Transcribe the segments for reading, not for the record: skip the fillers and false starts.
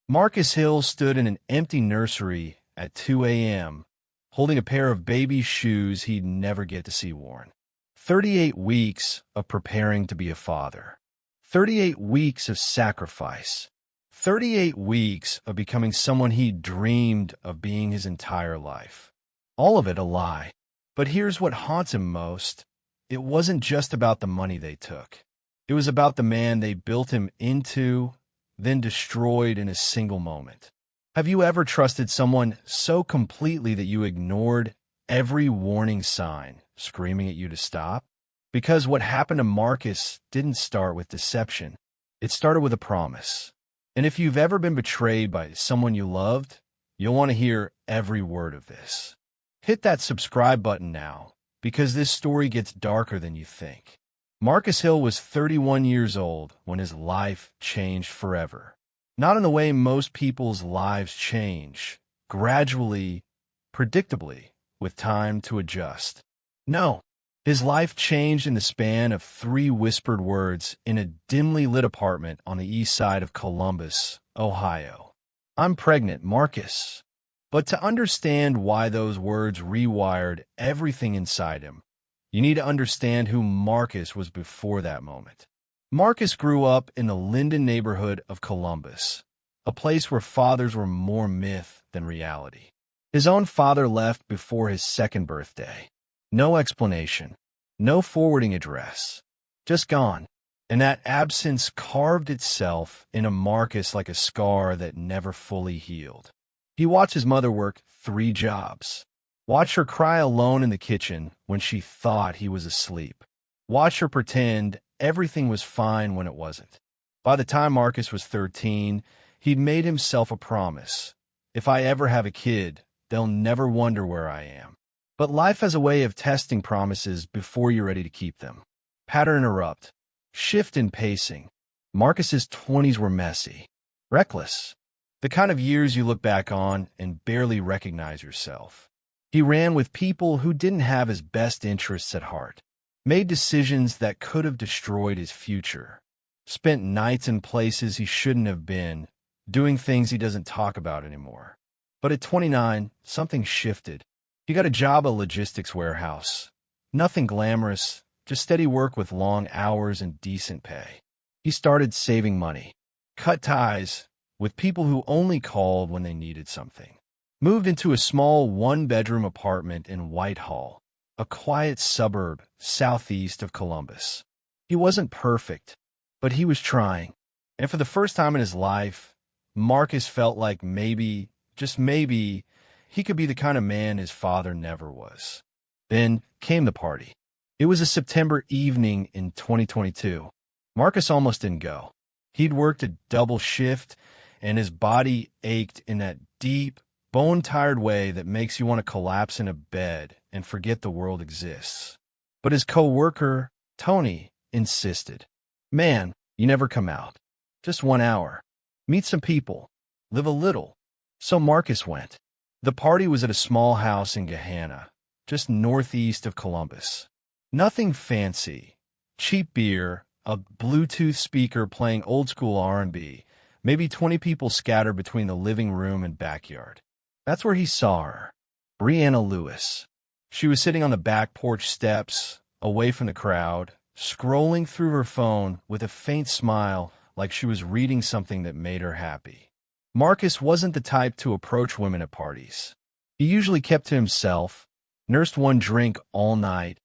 Marcus Hill stood in an empty nursery at 2 a.m., holding a pair of baby shoes he'd never get to see worn. 38 weeks of preparing to be a father. 38 weeks of sacrifice. 38 weeks of becoming someone he dreamed of being his entire life. All of it a lie. But here's what haunts him most. It wasn't just about the money they took. It was about the man they built him into, then destroyed in a single moment. Have you ever trusted someone so completely that you ignored every warning sign screaming at you to stop? Because what happened to Marcus didn't start with deception. It started with a promise. And if you've ever been betrayed by someone you loved, you'll want to hear every word of this. Hit that subscribe button now, because this story gets darker than you think. Marcus Hill was 31 years old when his life changed forever. Not in the way most people's lives change, gradually, predictably, with time to adjust. No, his life changed in the span of 3 whispered words in a dimly lit apartment on the east side of Columbus, Ohio. "I'm pregnant, Marcus." But to understand why those words rewired everything inside him, you need to understand who Marcus was before that moment. Marcus grew up in the Linden neighborhood of Columbus, a place where fathers were more myth than reality. His own father left before his 2nd birthday. No explanation, no forwarding address, just gone. And that absence carved itself into Marcus like a scar that never fully healed. He watched his mother work 3 jobs. Watched her cry alone in the kitchen when she thought he was asleep. Watched her pretend everything was fine when it wasn't. By the time Marcus was 13, he'd made himself a promise. If I ever have a kid, they'll never wonder where I am. But life has a way of testing promises before you're ready to keep them. Pattern interrupt. Shift in pacing. Marcus's 20s were messy. Reckless. The kind of years you look back on and barely recognize yourself. He ran with people who didn't have his best interests at heart. Made decisions that could have destroyed his future. Spent nights in places he shouldn't have been, doing things he doesn't talk about anymore. But at 29, something shifted. He got a job at a logistics warehouse. Nothing glamorous, just steady work with long hours and decent pay. He started saving money. Cut ties with people who only called when they needed something. Moved into a small 1-bedroom apartment in Whitehall, a quiet suburb southeast of Columbus. He wasn't perfect, but he was trying. And for the first time in his life, Marcus felt like maybe, just maybe, he could be the kind of man his father never was. Then came the party. It was a September evening in 2022. Marcus almost didn't go. He'd worked a double shift, and his body ached in that deep, bone-tired way that makes you want to collapse in a bed and forget the world exists. But his co-worker, Tony, insisted. "Man, you never come out. Just 1 hour. Meet some people. Live a little." So Marcus went. The party was at a small house in Gahanna, just northeast of Columbus. Nothing fancy. Cheap beer, a Bluetooth speaker playing old-school R&B, maybe 20 people scattered between the living room and backyard. That's where he saw her, Brianna Lewis. She was sitting on the back porch steps, away from the crowd, scrolling through her phone with a faint smile like she was reading something that made her happy. Marcus wasn't the type to approach women at parties. He usually kept to himself, nursed one drink all night,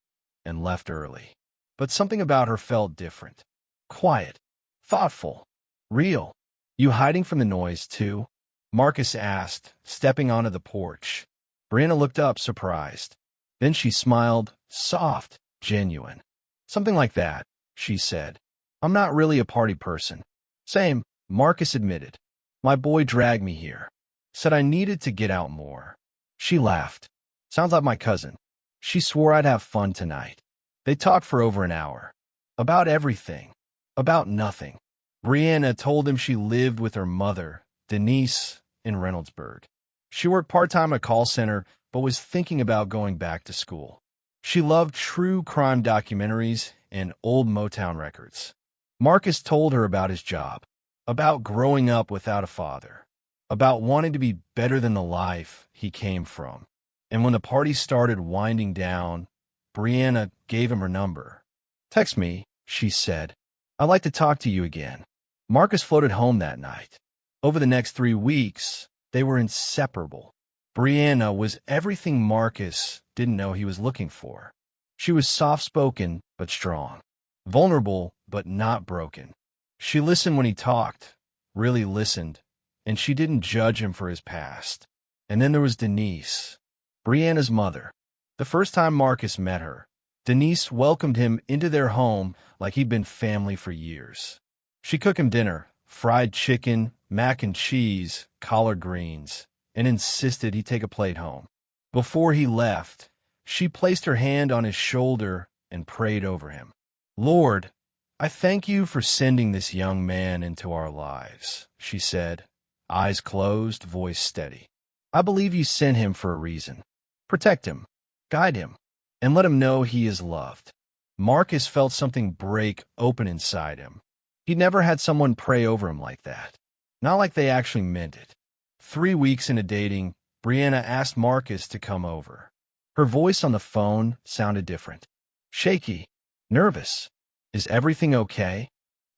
and left early. But something about her felt different. Quiet, thoughtful, real. "You hiding from the noise, too?" Marcus asked, stepping onto the porch. Brianna looked up, surprised. Then she smiled, soft, genuine. "Something like that," she said. "I'm not really a party person." "Same," Marcus admitted. "My boy dragged me here. Said I needed to get out more." She laughed. "Sounds like my cousin." She swore I'd have fun tonight. They talked for over an hour. About everything. About nothing. Brianna told him she lived with her mother, Denise, in Reynoldsburg. She worked part-time at a call center, but was thinking about going back to school. She loved true crime documentaries and old Motown records. Marcus told her about his job, about growing up without a father, about wanting to be better than the life he came from. And when the party started winding down, Brianna gave him her number. "Text me," she said. "I'd like to talk to you again." Marcus floated home that night. Over the next 3 weeks, they were inseparable. Brianna was everything Marcus didn't know he was looking for. She was soft-spoken but strong, vulnerable but not broken. She listened when he talked, really listened, and she didn't judge him for his past. And then there was Denise, Brianna's mother. The first time Marcus met her, Denise welcomed him into their home like he'd been family for years. She cooked him dinner, fried chicken, mac and cheese, collard greens, and insisted he take a plate home. Before he left, she placed her hand on his shoulder and prayed over him. "Lord, I thank you for sending this young man into our lives," she said, eyes closed, voice steady. "I believe you sent him for a reason. Protect him, guide him, and let him know he is loved." Marcus felt something break open inside him. He'd never had someone pray over him like that. Not like they actually meant it. 3 weeks into dating, Brianna asked Marcus to come over. Her voice on the phone sounded different. Shaky, nervous. "Is everything okay?"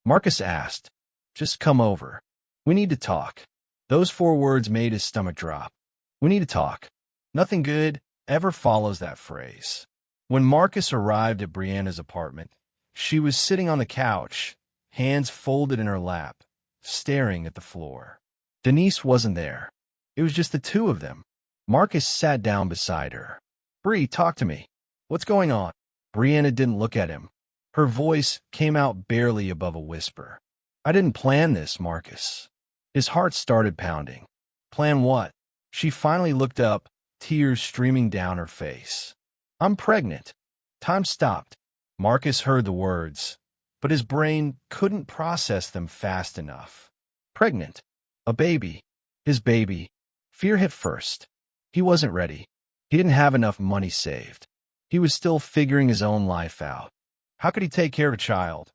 Marcus asked. "Just come over. We need to talk." Those 4 words made his stomach drop. "We need to talk." Nothing good ever follows that phrase. When Marcus arrived at Brianna's apartment, she was sitting on the couch, hands folded in her lap, staring at the floor. Denise wasn't there. It was just the two of them. Marcus sat down beside her. "Bree, talk to me. What's going on?" Brianna didn't look at him. Her voice came out barely above a whisper. "I didn't plan this, Marcus." His heart started pounding. "Plan what?" She finally looked up, tears streaming down her face. "I'm pregnant." Time stopped. Marcus heard the words, but his brain couldn't process them fast enough. Pregnant. A baby. His baby. Fear hit first. He wasn't ready. He didn't have enough money saved. He was still figuring his own life out. How could he take care of a child?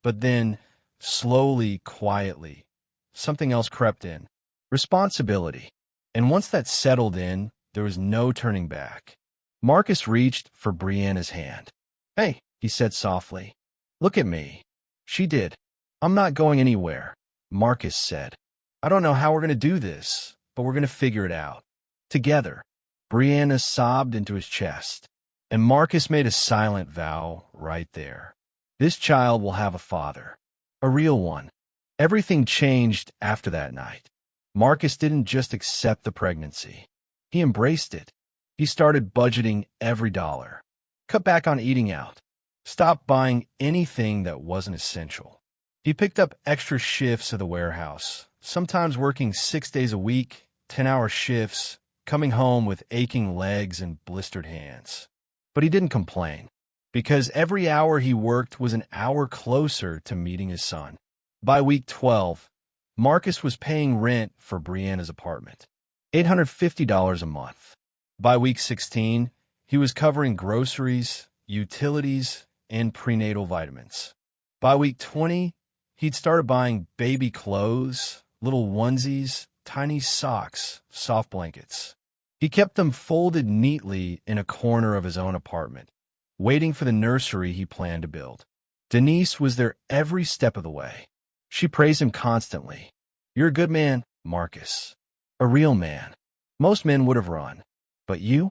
But then, slowly, quietly, something else crept in. Responsibility. And once that settled in, there was no turning back. Marcus reached for Brianna's hand. "Hey," he said softly. "Look at me." She did. "I'm not going anywhere," Marcus said. "I don't know how we're going to do this, but we're going to figure it out. Together." Brianna sobbed into his chest, and Marcus made a silent vow right there. This child will have a father. A real one. Everything changed after that night. Marcus didn't just accept the pregnancy. He embraced it. He started budgeting every dollar. Cut back on eating out. Stopped buying anything that wasn't essential. He picked up extra shifts at the warehouse, sometimes working 6 days a week, 10-hour shifts, coming home with aching legs and blistered hands. But he didn't complain, because every hour he worked was an hour closer to meeting his son. By week 12, Marcus was paying rent for Brianna's apartment, $850 a month. By week 16, he was covering groceries, utilities, and prenatal vitamins. By week 20, he'd started buying baby clothes, little onesies, tiny socks, soft blankets. He kept them folded neatly in a corner of his own apartment, waiting for the nursery he planned to build. Denise was there every step of the way. She praised him constantly. "You're a good man, Marcus. A real man. Most men would have run. But you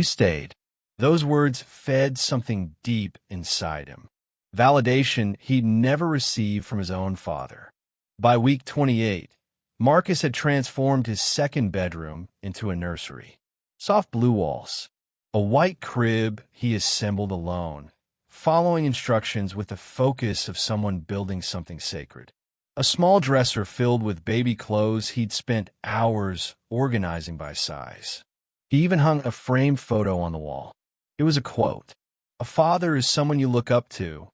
stayed." Those words fed something deep inside him. Validation he'd never received from his own father. By week 28, Marcus had transformed his second bedroom into a nursery. Soft blue walls. A white crib he assembled alone, following instructions with the focus of someone building something sacred. A small dresser filled with baby clothes he'd spent hours organizing by size. He even hung a framed photo on the wall. It was a quote. "A father is someone you look up to,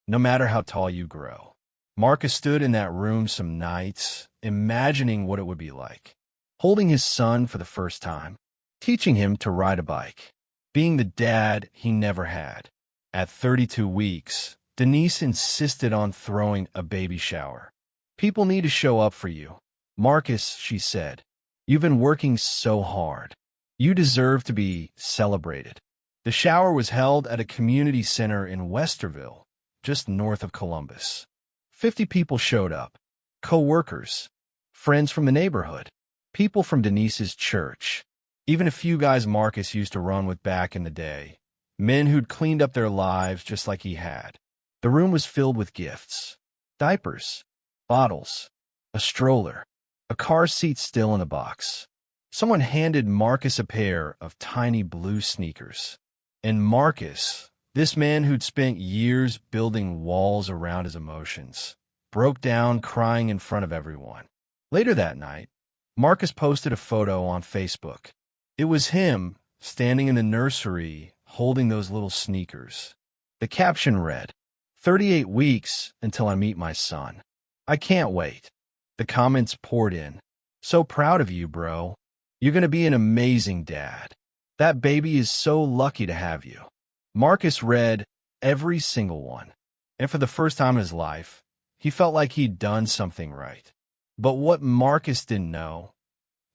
no matter how tall you grow." Marcus stood in that room some nights, imagining what it would be like. Holding his son for the first time, teaching him to ride a bike, being the dad he never had. At 32 weeks, Denise insisted on throwing a baby shower. "People need to show up for you. "Marcus," she said, "you've been working so hard. You deserve to be celebrated." The shower was held at a community center in Westerville, just north of Columbus. 50 people showed up: co-workers, friends from the neighborhood, people from Denise's church, even a few guys Marcus used to run with back in the day, men who'd cleaned up their lives just like he had. The room was filled with gifts: diapers, bottles, a stroller, a car seat still in a box. Someone handed Marcus a pair of tiny blue sneakers. And Marcus, this man who'd spent years building walls around his emotions, broke down crying in front of everyone. Later that night, Marcus posted a photo on Facebook. It was him standing in the nursery holding those little sneakers. The caption read, "38 weeks until I meet my son. I can't wait." The comments poured in. "So proud of you, bro. You're going to be an amazing dad. That baby is so lucky to have you." Marcus read every single one, and for the first time in his life, he felt like he'd done something right. But what Marcus didn't know,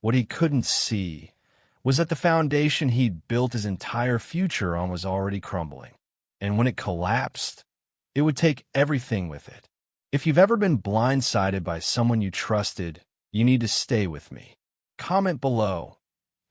what he couldn't see, was that the foundation he'd built his entire future on was already crumbling. And when it collapsed, it would take everything with it. If you've ever been blindsided by someone you trusted, you need to stay with me. Comment below.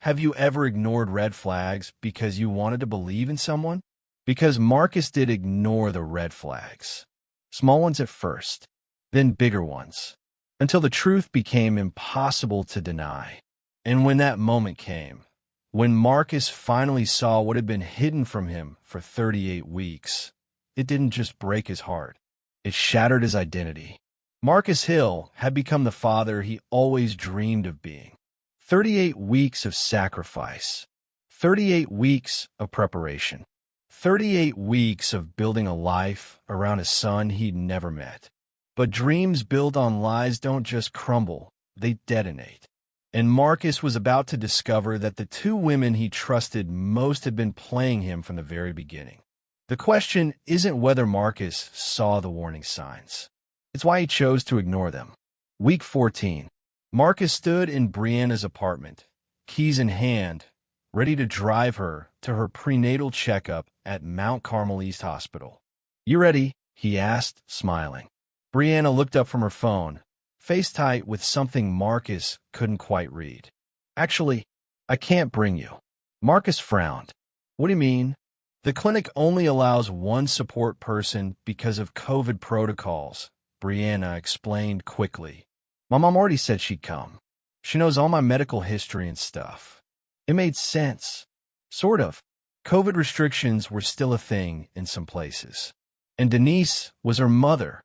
Have you ever ignored red flags because you wanted to believe in someone? Because Marcus did ignore the red flags. Small ones at first, then bigger ones, until the truth became impossible to deny. And when that moment came, when Marcus finally saw what had been hidden from him for 38 weeks, it didn't just break his heart. It shattered his identity. Marcus Hill had become the father he always dreamed of being. 38 weeks of sacrifice, 38 weeks of preparation, 38 weeks of building a life around a son he'd never met. But dreams built on lies don't just crumble, they detonate. And Marcus was about to discover that the two women he trusted most had been playing him from the very beginning. The question isn't whether Marcus saw the warning signs. It's why he chose to ignore them. Week 14. Marcus stood in Brianna's apartment, keys in hand, ready to drive her to her prenatal checkup at Mount Carmel East Hospital. "You ready?" he asked, smiling. Brianna looked up from her phone, face tight with something Marcus couldn't quite read. "Actually, I can't bring you." Marcus frowned. "What do you mean?" "The clinic only allows one support person because of COVID protocols," Brianna explained quickly. "My mom already said she'd come. She knows all my medical history and stuff." It made sense. Sort of. COVID restrictions were still a thing in some places. And Denise was her mother.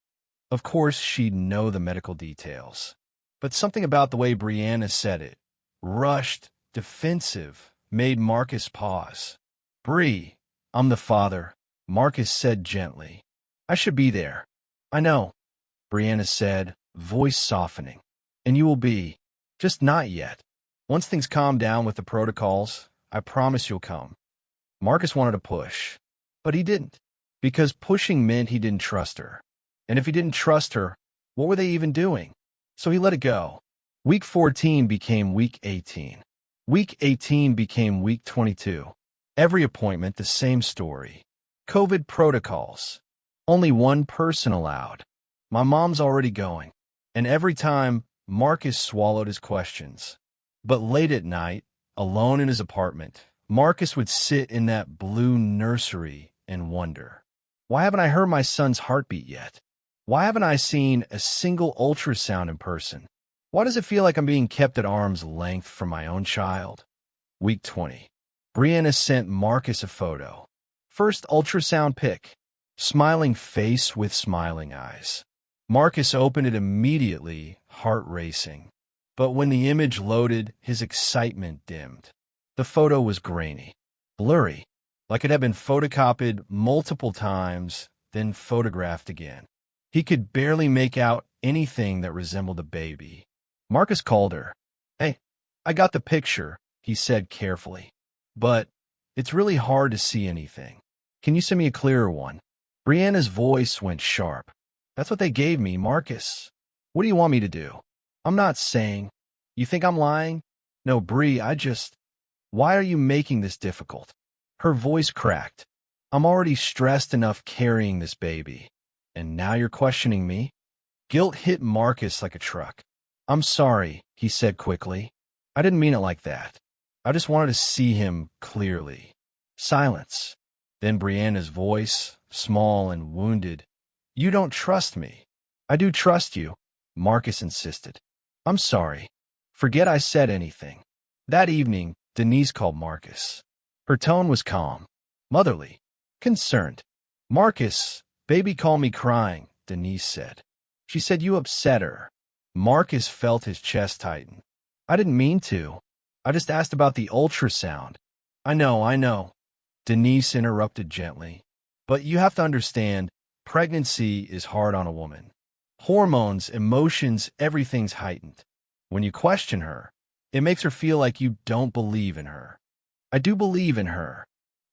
Of course, she'd know the medical details. But something about the way Brianna said it, rushed, defensive, made Marcus pause. "Bree, I'm the father," Marcus said gently. "I should be there." "I know," Brianna said, voice softening. "And you will be. Just not yet. Once things calm down with the protocols, I promise you'll come." Marcus wanted to push, but he didn't, because pushing meant he didn't trust her. And if he didn't trust her, what were they even doing? So he let it go. Week 14 became week 18. Week 18 became week 22. Every appointment, the same story. COVID protocols. Only one person allowed. My mom's already going. And every time, Marcus swallowed his questions. But late at night, alone in his apartment, Marcus would sit in that blue nursery and wonder, why haven't I heard my son's heartbeat yet? Why haven't I seen a single ultrasound in person? Why does it feel like I'm being kept at arm's length from my own child? Week 20. Brianna sent Marcus a photo. First ultrasound pic. Smiling face with smiling eyes. Marcus opened it immediately, heart racing. But when the image loaded, his excitement dimmed. The photo was grainy, blurry, like it had been photocopied multiple times, then photographed again. He could barely make out anything that resembled a baby. Marcus called her. "Hey, I got the picture," he said carefully. "But it's really hard to see anything. Can you send me a clearer one?" Brianna's voice went sharp. "That's what they gave me, Marcus. What do you want me to do?" I'm not saying. You think I'm lying? No, Bree, Why are you making this difficult? Her voice cracked. I'm already stressed enough carrying this baby. And now you're questioning me? Guilt hit Marcus like a truck. I'm sorry, he said quickly. I didn't mean it like that. I just wanted to see him clearly. Silence. Then Brianna's voice, small and wounded. You don't trust me. I do trust you, Marcus insisted. I'm sorry. Forget I said anything. That evening, Denise called Marcus. Her tone was calm, motherly, concerned. Marcus, baby called me crying, Denise said. She said you upset her. Marcus felt his chest tighten. I didn't mean to. I just asked about the ultrasound. I know, Denise interrupted gently. But you have to understand, pregnancy is hard on a woman. Hormones, emotions, everything's heightened. When you question her, it makes her feel like you don't believe in her. I do believe in her.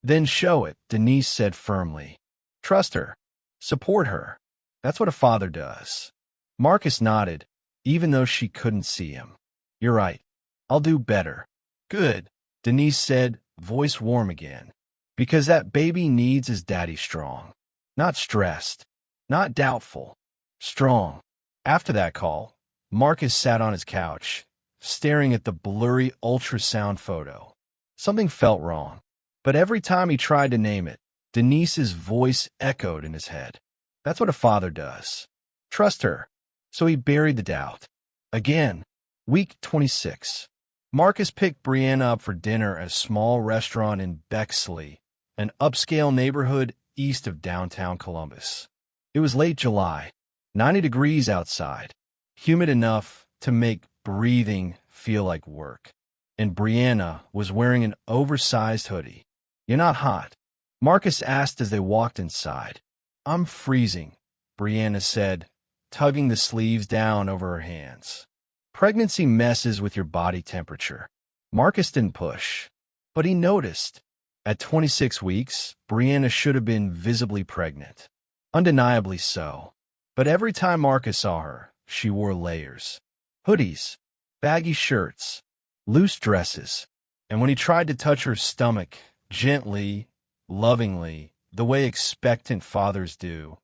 Then show it, Denise said firmly. Trust her. Support her. That's what a father does. Marcus nodded, even though she couldn't see him. You're right. I'll do better. Good, Denise said, voice warm again. Because that baby needs his daddy strong. Not stressed. Not doubtful. Strong. After that call, Marcus sat on his couch, staring at the blurry ultrasound photo. Something felt wrong. But every time he tried to name it, Denise's voice echoed in his head. That's what a father does. Trust her. So he buried the doubt. Again, week 26. Marcus picked Brianna up for dinner at a small restaurant in Bexley, an upscale neighborhood east of downtown Columbus. It was late July, 90 degrees outside, humid enough to make breathing feel like work. And Brianna was wearing an oversized hoodie. You're not hot? Marcus asked as they walked inside. I'm freezing, Brianna said, tugging the sleeves down over her hands. Pregnancy messes with your body temperature. Marcus didn't push, but he noticed. At 26 weeks, Brianna should have been visibly pregnant. Undeniably so. But every time Marcus saw her, she wore layers. Hoodies, baggy shirts, loose dresses. And when he tried to touch her stomach, gently, lovingly, the way expectant fathers do,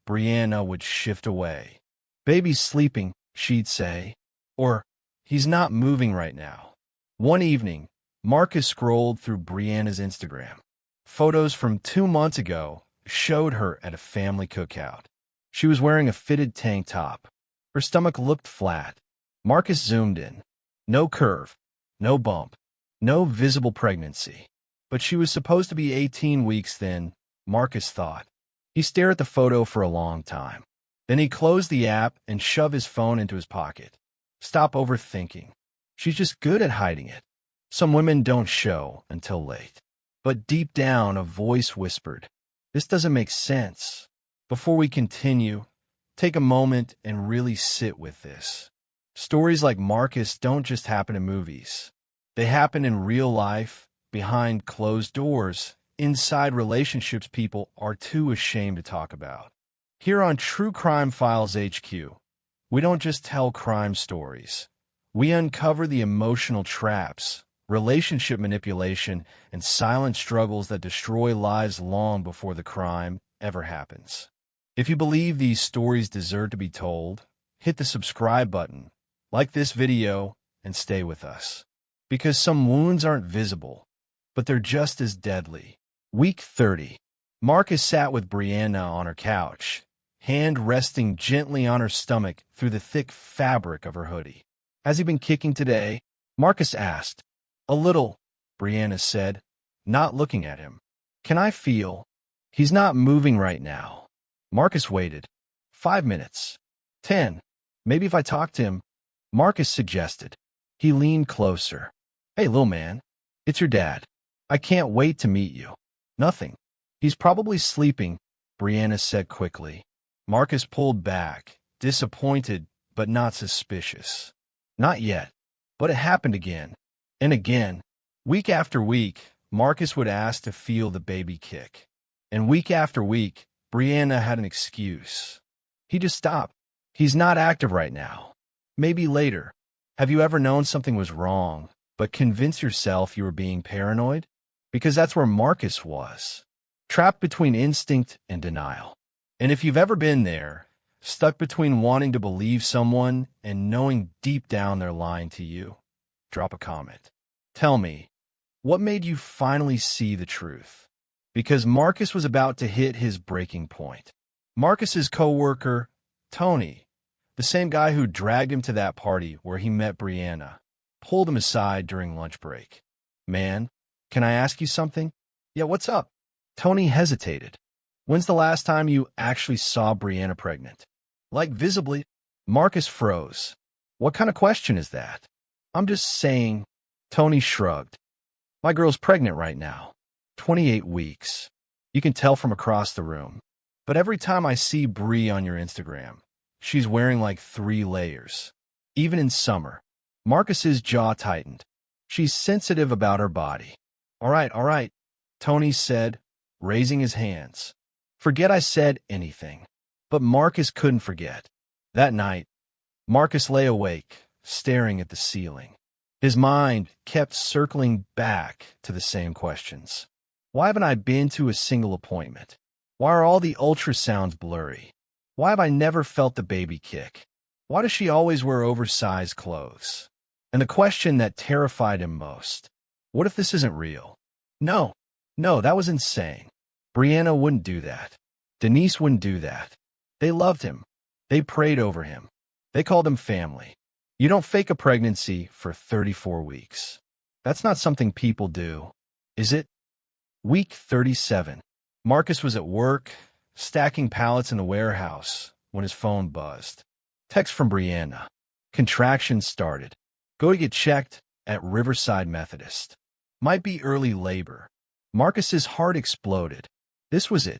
Brianna would shift away. Baby's sleeping, she'd say. Or, he's not moving right now. One evening, Marcus scrolled through Brianna's Instagram. Photos from 2 months ago showed her at a family cookout. She was wearing a fitted tank top. Her stomach looked flat. Marcus zoomed in. No curve, no bump, no visible pregnancy. But she was supposed to be 18 weeks then, Marcus thought. He stared at the photo for a long time. Then he closed the app and shoved his phone into his pocket. Stop overthinking. She's just good at hiding it. Some women don't show until late. But deep down, a voice whispered, this doesn't make sense. Before we continue, take a moment and really sit with this. Stories like Marcus don't just happen in movies. They happen in real life, behind closed doors, inside relationships people are too ashamed to talk about. Here on True Crime Files HQ, we don't just tell crime stories. We uncover the emotional traps, relationship manipulation, and silent struggles that destroy lives long before the crime ever happens. If you believe these stories deserve to be told, hit the subscribe button, like this video, and stay with us. Because some wounds aren't visible, but they're just as deadly. Week 30. Marcus sat with Brianna on her couch, hand resting gently on her stomach through the thick fabric of her hoodie. Has he been kicking today? Marcus asked. A little, Brianna said, not looking at him. Can I feel? He's not moving right now. Marcus waited. 5 minutes. 10. Maybe if I talk to him, Marcus suggested. He leaned closer. Hey, little man. It's your dad. I can't wait to meet you. Nothing. He's probably sleeping, Brianna said quickly. Marcus pulled back, disappointed but not suspicious. Not yet. But it happened again. And again. Week after week, Marcus would ask to feel the baby kick. And week after week, Brianna had an excuse. He just stopped. He's not active right now. Maybe later. Have you ever known something was wrong, but convinced yourself you were being paranoid? Because that's where Marcus was, trapped between instinct and denial. And if you've ever been there, stuck between wanting to believe someone and knowing deep down they're lying to you, drop a comment. Tell me, what made you finally see the truth? Because Marcus was about to hit his breaking point. Marcus's coworker, Tony, the same guy who dragged him to that party where he met Brianna, pulled him aside during lunch break. Man, can I ask you something? Yeah, what's up? Tony hesitated. When's the last time you actually saw Brianna pregnant? Like visibly. Marcus froze. What kind of question is that? I'm just saying. Tony shrugged. My girl's pregnant right now. 28 weeks. You can tell from across the room. But every time I see Bri on your Instagram, she's wearing like 3 layers. Even in summer. Marcus's jaw tightened. She's sensitive about her body. All right, Tony said, raising his hands. Forget I said anything. But Marcus couldn't forget. That night, Marcus lay awake, staring at the ceiling. His mind kept circling back to the same questions. Why haven't I been to a single appointment? Why are all the ultrasounds blurry? Why have I never felt the baby kick? Why does she always wear oversized clothes? And the question that terrified him most, what if this isn't real? No, that was insane. Brianna wouldn't do that. Denise wouldn't do that. They loved him. They prayed over him. They called him family. You don't fake a pregnancy for 34 weeks. That's not something people do, is it? Week 37. Marcus was at work, stacking pallets in the warehouse, when his phone buzzed. Text from Brianna. Contractions started. Go to get checked at Riverside Methodist. Might be early labor. Marcus's heart exploded. This was it.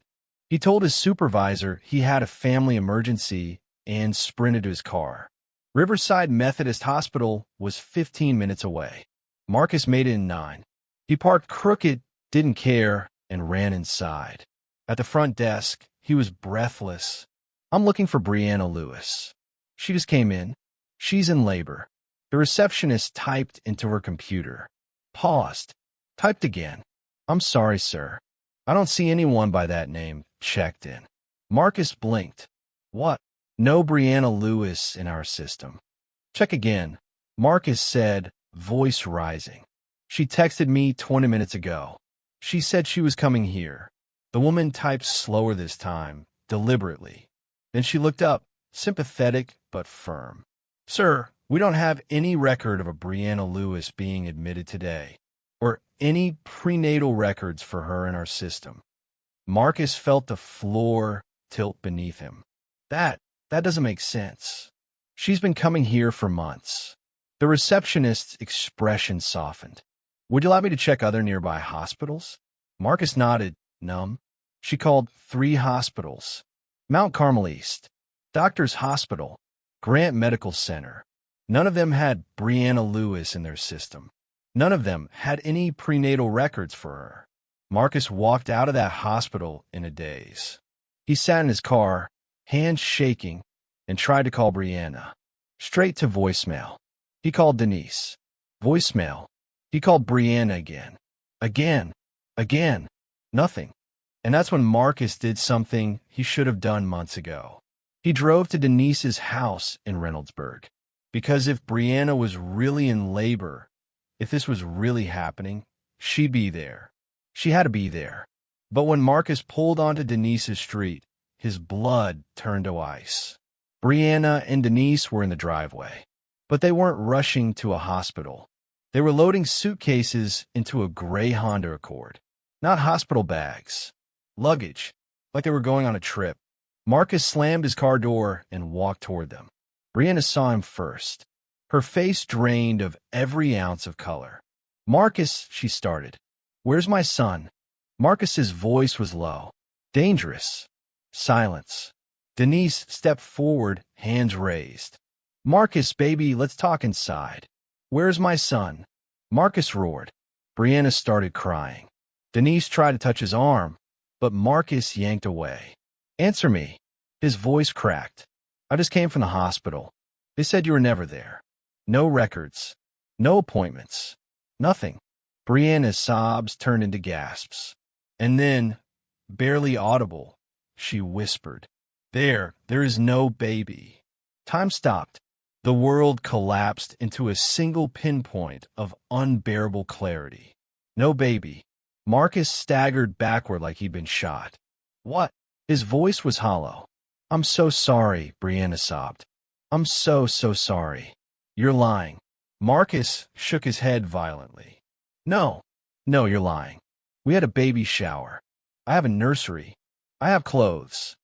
He told his supervisor he had a family emergency and sprinted to his car. Riverside Methodist Hospital was 15 minutes away. Marcus made it in 9. He parked crooked, didn't care, and ran inside. At the front desk, he was breathless. I'm looking for Brianna Lewis. She just came in. She's in labor. The receptionist typed into her computer. Paused. Typed again. I'm sorry, sir. I don't see anyone by that name checked in. Marcus blinked. What? No Brianna Lewis in our system. Check again. Marcus said, voice rising. She texted me 20 minutes ago. She said she was coming here. The woman typed slower this time, deliberately. Then she looked up, sympathetic but firm. Sir, we don't have any record of a Brianna Lewis being admitted today, or any prenatal records for her in our system. Marcus felt the floor tilt beneath him. That doesn't make sense. She's been coming here for months. The receptionist's expression softened. Would you like me to check other nearby hospitals? Marcus nodded, numb. She called 3 hospitals. Mount Carmel East, Doctors Hospital, Grant Medical Center. None of them had Brianna Lewis in their system. None of them had any prenatal records for her. Marcus walked out of that hospital in a daze. He sat in his car, hands shaking, and tried to call Brianna. Straight to voicemail. He called Denise. Voicemail. He called Brianna again. Again. Nothing. And that's when Marcus did something he should have done months ago. He drove to Denise's house in Reynoldsburg. Because if Brianna was really in labor, if this was really happening, she'd be there. She had to be there. But when Marcus pulled onto Denise's street, his blood turned to ice. Brianna and Denise were in the driveway, but they weren't rushing to a hospital. They were loading suitcases into a gray Honda Accord. Not hospital bags. Luggage, like they were going on a trip. Marcus slammed his car door and walked toward them. Brianna saw him first. Her face drained of every ounce of color. Marcus, she started. Where's my son? Marcus's voice was low. Dangerous. Silence. Denise stepped forward, hands raised. Marcus, baby, let's talk inside. Where's my son? Marcus roared. Brianna started crying. Denise tried to touch his arm, but Marcus yanked away. Answer me. His voice cracked. I just came from the hospital. They said you were never there. No records. No appointments. Nothing. Brianna's sobs turned into gasps. And then, barely audible, she whispered, there is no baby. Time stopped. The world collapsed into a single pinpoint of unbearable clarity. No baby. Marcus staggered backward like he'd been shot. What? His voice was hollow. I'm so sorry, Brianna sobbed. I'm so sorry. You're lying. Marcus shook his head violently. No, you're lying. We had a baby shower. I have a nursery. I have clothes.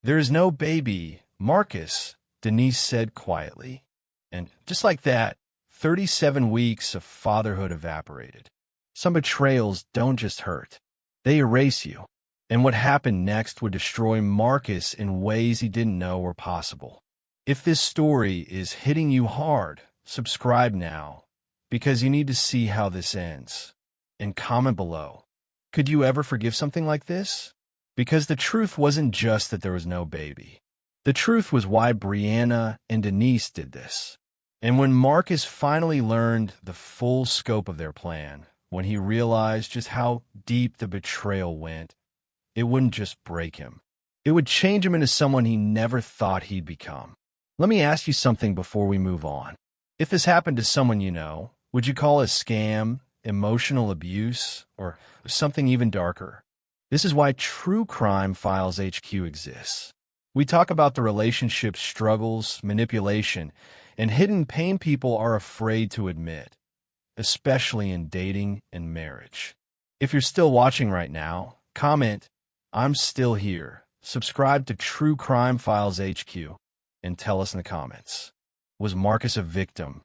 There is no baby, Marcus, Denise said quietly. And just like that, 37 weeks of fatherhood evaporated. Some betrayals don't just hurt. They erase you. And what happened next would destroy Marcus in ways he didn't know were possible. If this story is hitting you hard, subscribe now, because you need to see how this ends. And comment below. Could you ever forgive something like this? Because the truth wasn't just that there was no baby. The truth was why Brianna and Denise did this. And when Marcus finally learned the full scope of their plan, when he realized just how deep the betrayal went, it wouldn't just break him. It would change him into someone he never thought he'd become. Let me ask you something before we move on. If this happened to someone you know, would you call it a scam, emotional abuse, or something even darker? This is why True Crime Files HQ exists. We talk about the relationship struggles, manipulation, and hidden pain people are afraid to admit, especially in dating and marriage. If you're still watching right now, comment, I'm still here. Subscribe to True Crime Files HQ and tell us in the comments. Was Marcus a victim,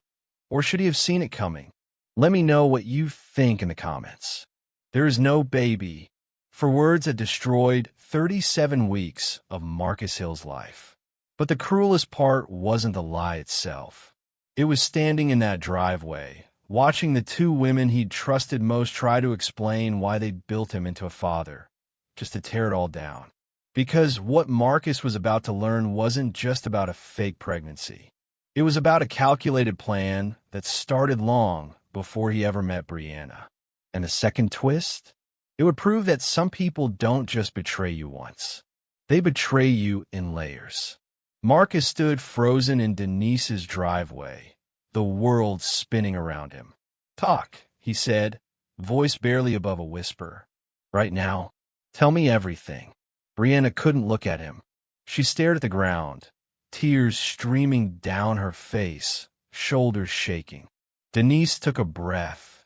or should he have seen it coming? Let me know what you think in the comments. There is no baby, for words that destroyed 37 weeks of Marcus Hill's life. But the cruelest part wasn't the lie itself. It was standing in that driveway, watching the two women he'd trusted most try to explain why they'd built him into a father, just to tear it all down. Because what Marcus was about to learn wasn't just about a fake pregnancy. It was about a calculated plan that started long before he ever met Brianna. And the second twist? It would prove that some people don't just betray you once. They betray you in layers. Marcus stood frozen in Denise's driveway, the world spinning around him. Talk, he said, voice barely above a whisper. Right now, tell me everything. Brianna couldn't look at him. She stared at the ground, tears streaming down her face, shoulders shaking. Denise took a breath,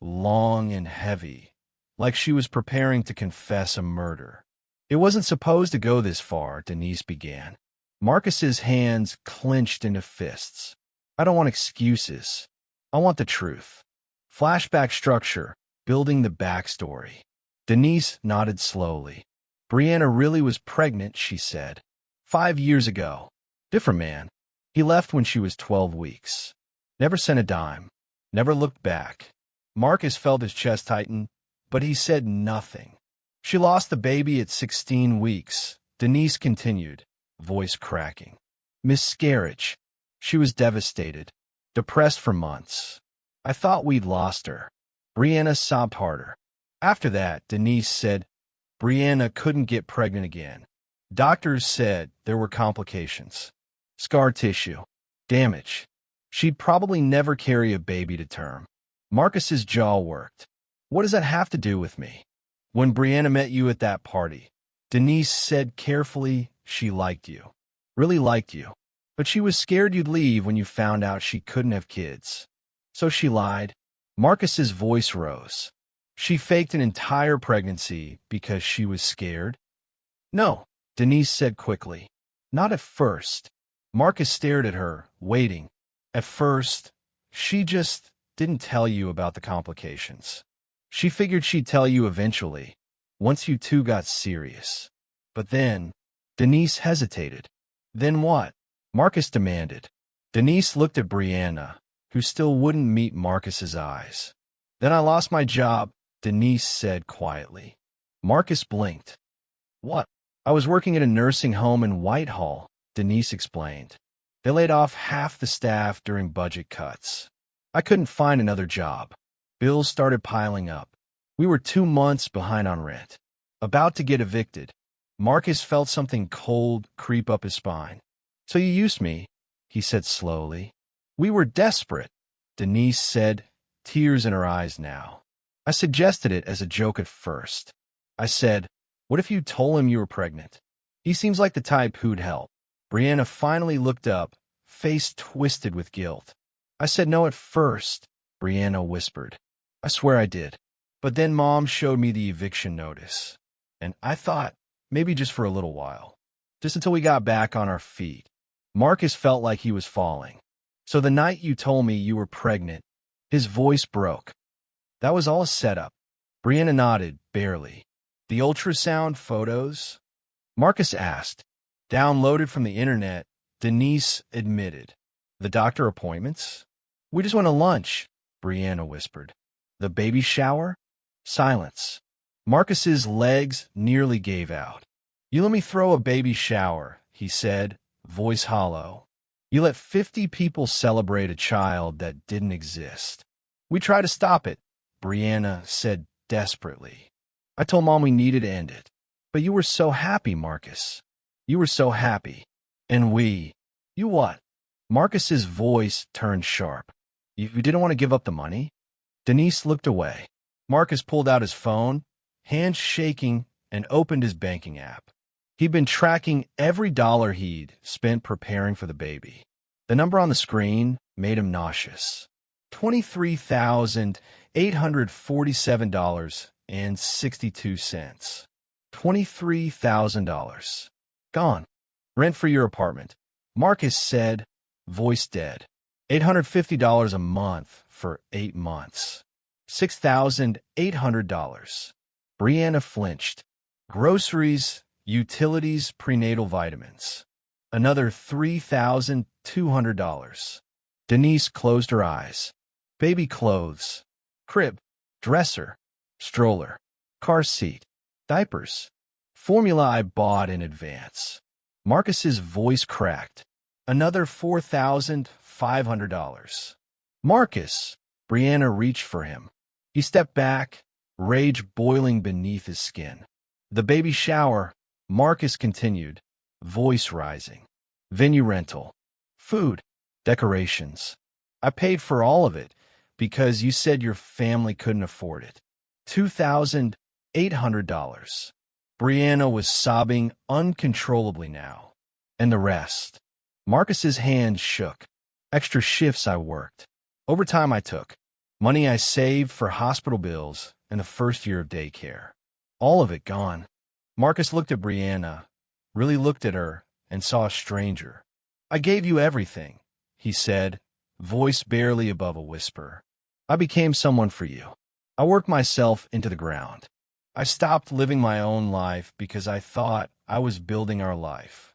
long and heavy, like she was preparing to confess a murder. It wasn't supposed to go this far, Denise began. Marcus's hands clenched into fists. I don't want excuses. I want the truth. Flashback structure, building the backstory. Denise nodded slowly. Brianna really was pregnant, she said. 5 years ago. Different man. He left when she was 12 weeks. Never sent a dime. Never looked back. Marcus felt his chest tighten, but he said nothing. She lost the baby at 16 weeks. Denise continued, voice cracking. Miscarriage. She was devastated, depressed for months. I thought we'd lost her. Brianna sobbed harder. After that, Denise said, Brianna couldn't get pregnant again. Doctors said there were complications. Scar tissue. Damage. She'd probably never carry a baby to term. Marcus's jaw worked. What does that have to do with me? When Brianna met you at that party, Denise said carefully she liked you. Really liked you. But she was scared you'd leave when you found out she couldn't have kids. So she lied. Marcus's voice rose. She faked an entire pregnancy because she was scared? No, Denise said quickly. Not at first. Marcus stared at her, waiting. At first, she just didn't tell you about the complications. She figured she'd tell you eventually, once you two got serious. But then, Denise hesitated. Then what? Marcus demanded. Denise looked at Brianna, who still wouldn't meet Marcus's eyes. Then I lost my job, Denise said quietly. Marcus blinked. What? I was working at a nursing home in Whitehall, Denise explained. They laid off half the staff during budget cuts. I couldn't find another job. Bills started piling up. We were 2 months behind on rent. About to get evicted. Marcus felt something cold creep up his spine. "So you used me," he said slowly. "We were desperate," Denise said, tears in her eyes now. I suggested it as a joke at first. I said, "What if you told him you were pregnant? He seems like the type who'd help." Brianna finally looked up, face twisted with guilt. "I said no at first," Brianna whispered. "I swear I did. But then Mom showed me the eviction notice. And I thought, maybe just for a little while. Just until we got back on our feet." Marcus felt like he was falling. "So the night you told me you were pregnant," his voice broke. "That was all a setup." Brianna nodded, barely. "The ultrasound photos?" Marcus asked. "Downloaded from the internet," Denise admitted. "The doctor appointments?" "We just went to lunch," Brianna whispered. "The baby shower?" Silence. Marcus's legs nearly gave out. "You let me throw a baby shower," he said, voice hollow. "You let 50 people celebrate a child that didn't exist." "We tried to stop it," Brianna said desperately. "I told Mom we needed to end it. But you were so happy, Marcus. You were so happy. And we—" "You what?" Marcus's voice turned sharp. You didn't want to give up the money?" Denise looked away. Marcus pulled out his phone, hands shaking, and opened his banking app. He'd been tracking every dollar he'd spent preparing for the baby. The number on the screen made him nauseous. $23,847.62. $23,000. Gone. "Rent for your apartment," Marcus said, voice dead. $850 a month for 8 months. $6,800. Brianna flinched. Groceries, utilities, prenatal vitamins. Another $3,200. Denise closed her eyes. Baby clothes. Crib. Dresser. Stroller. Car seat. Diapers. Formula I bought in advance. Marcus's voice cracked. Another $4,500. "Marcus!" Brianna reached for him. He stepped back, rage boiling beneath his skin. "The baby shower," Marcus continued, voice rising. "Venue rental. Food. Decorations. I paid for all of it because you said your family couldn't afford it. $2,800. Brianna was sobbing uncontrollably now. "And the rest." Marcus's hands shook. "Extra shifts I worked. Overtime I took. Money I saved for hospital bills and the first year of daycare. All of it gone." Marcus looked at Brianna, really looked at her, and saw a stranger. "I gave you everything," he said, voice barely above a whisper. "I became someone for you. I worked myself into the ground. I stopped living my own life because I thought I was building our life."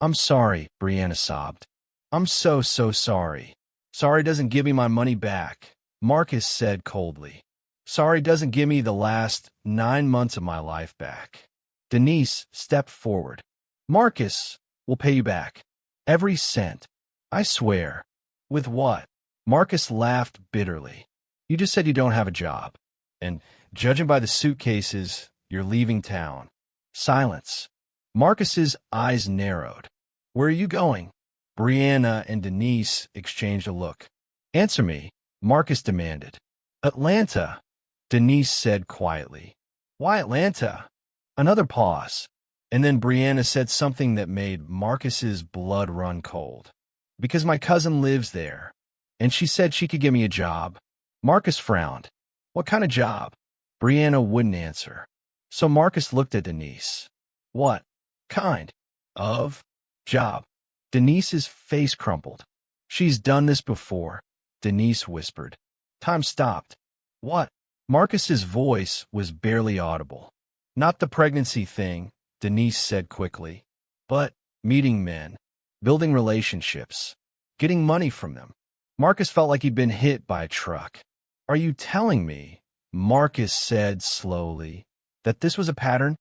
"I'm sorry," Brianna sobbed. "I'm so sorry." "Sorry doesn't give me my money back," Marcus said coldly. "Sorry doesn't give me the last 9 months of my life back." Denise stepped forward. "Marcus will pay you back. Every cent. I swear." "With what?" Marcus laughed bitterly. "You just said you don't have a job. And judging by the suitcases, you're leaving town." Silence. Marcus's eyes narrowed. "Where are you going?" Brianna and Denise exchanged a look. "Answer me," Marcus demanded. "Atlanta," Denise said quietly. "Why Atlanta?" Another pause, and then Brianna said something that made Marcus's blood run cold. "Because my cousin lives there, and she said she could give me a job." Marcus frowned. "What kind of job?" Brianna wouldn't answer. So Marcus looked at Denise. "What kind of job?" Denise's face crumpled. "She's done this before," Denise whispered. Time stopped. "What?" Marcus's voice was barely audible. "Not the pregnancy thing," Denise said quickly, "but meeting men, building relationships, getting money from them." Marcus felt like he'd been hit by a truck. "Are you telling me," Marcus said slowly, "that this was a pattern?"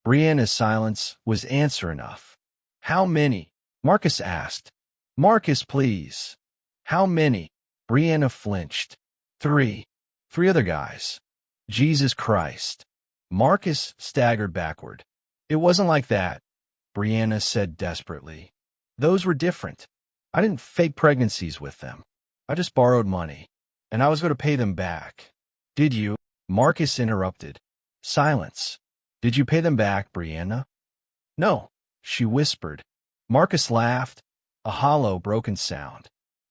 Brianna's silence was answer enough. "How many?" Marcus asked. Marcus, please. How many? Brianna flinched. Three. Three other guys. Jesus Christ. Marcus staggered backward. It wasn't like that, Brianna said desperately. Those were different. I didn't fake pregnancies with them. I just borrowed money, and I was going to pay them back. Did you? Marcus interrupted. Silence. Did you pay them back, Brianna? No, she whispered. Marcus laughed, a hollow, broken sound.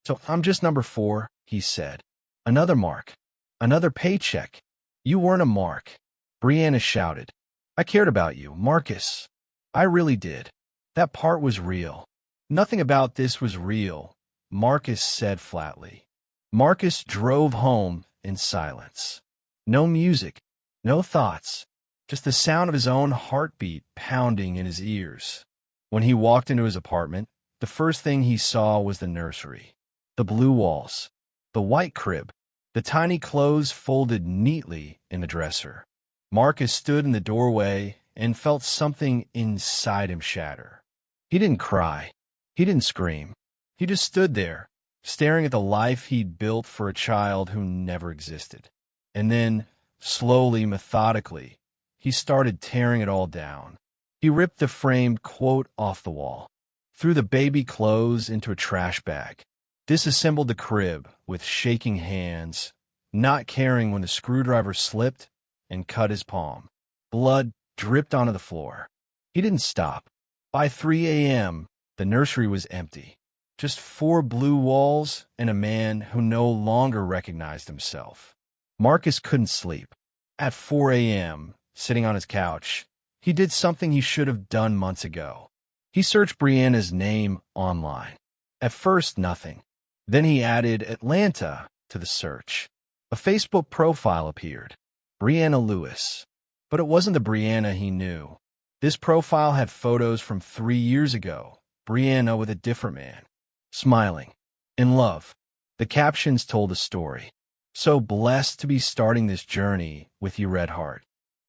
So I'm just number 4, he said. Another mark. Another paycheck. You weren't a mark. Brianna shouted. I cared about you, Marcus. I really did. That part was real. Nothing about this was real, Marcus said flatly. Marcus drove home in silence. No music, no thoughts, just the sound of his own heartbeat pounding in his ears. When he walked into his apartment, the first thing he saw was the nursery. The blue walls, the white crib, the tiny clothes folded neatly in the dresser. Marcus stood in the doorway and felt something inside him shatter. He didn't cry. He didn't scream. He just stood there, staring at the life he'd built for a child who never existed. And then, slowly, methodically, he started tearing it all down. He ripped the framed quote off the wall, threw the baby clothes into a trash bag, disassembled the crib with shaking hands, not caring when the screwdriver slipped and cut his palm. Blood dripped onto the floor. He didn't stop. By 3 a.m., the nursery was empty. Just 4 blue walls and a man who no longer recognized himself. Marcus couldn't sleep. At 4 a.m., sitting on his couch, he did something he should have done months ago. He searched Brianna's name online. At first, nothing. Then he added Atlanta to the search. A Facebook profile appeared. Brianna Lewis. But it wasn't the Brianna he knew. This profile had photos from 3 years ago. Brianna with a different man. Smiling. In love. The captions told a story. So blessed to be starting this journey with you, Red Heart.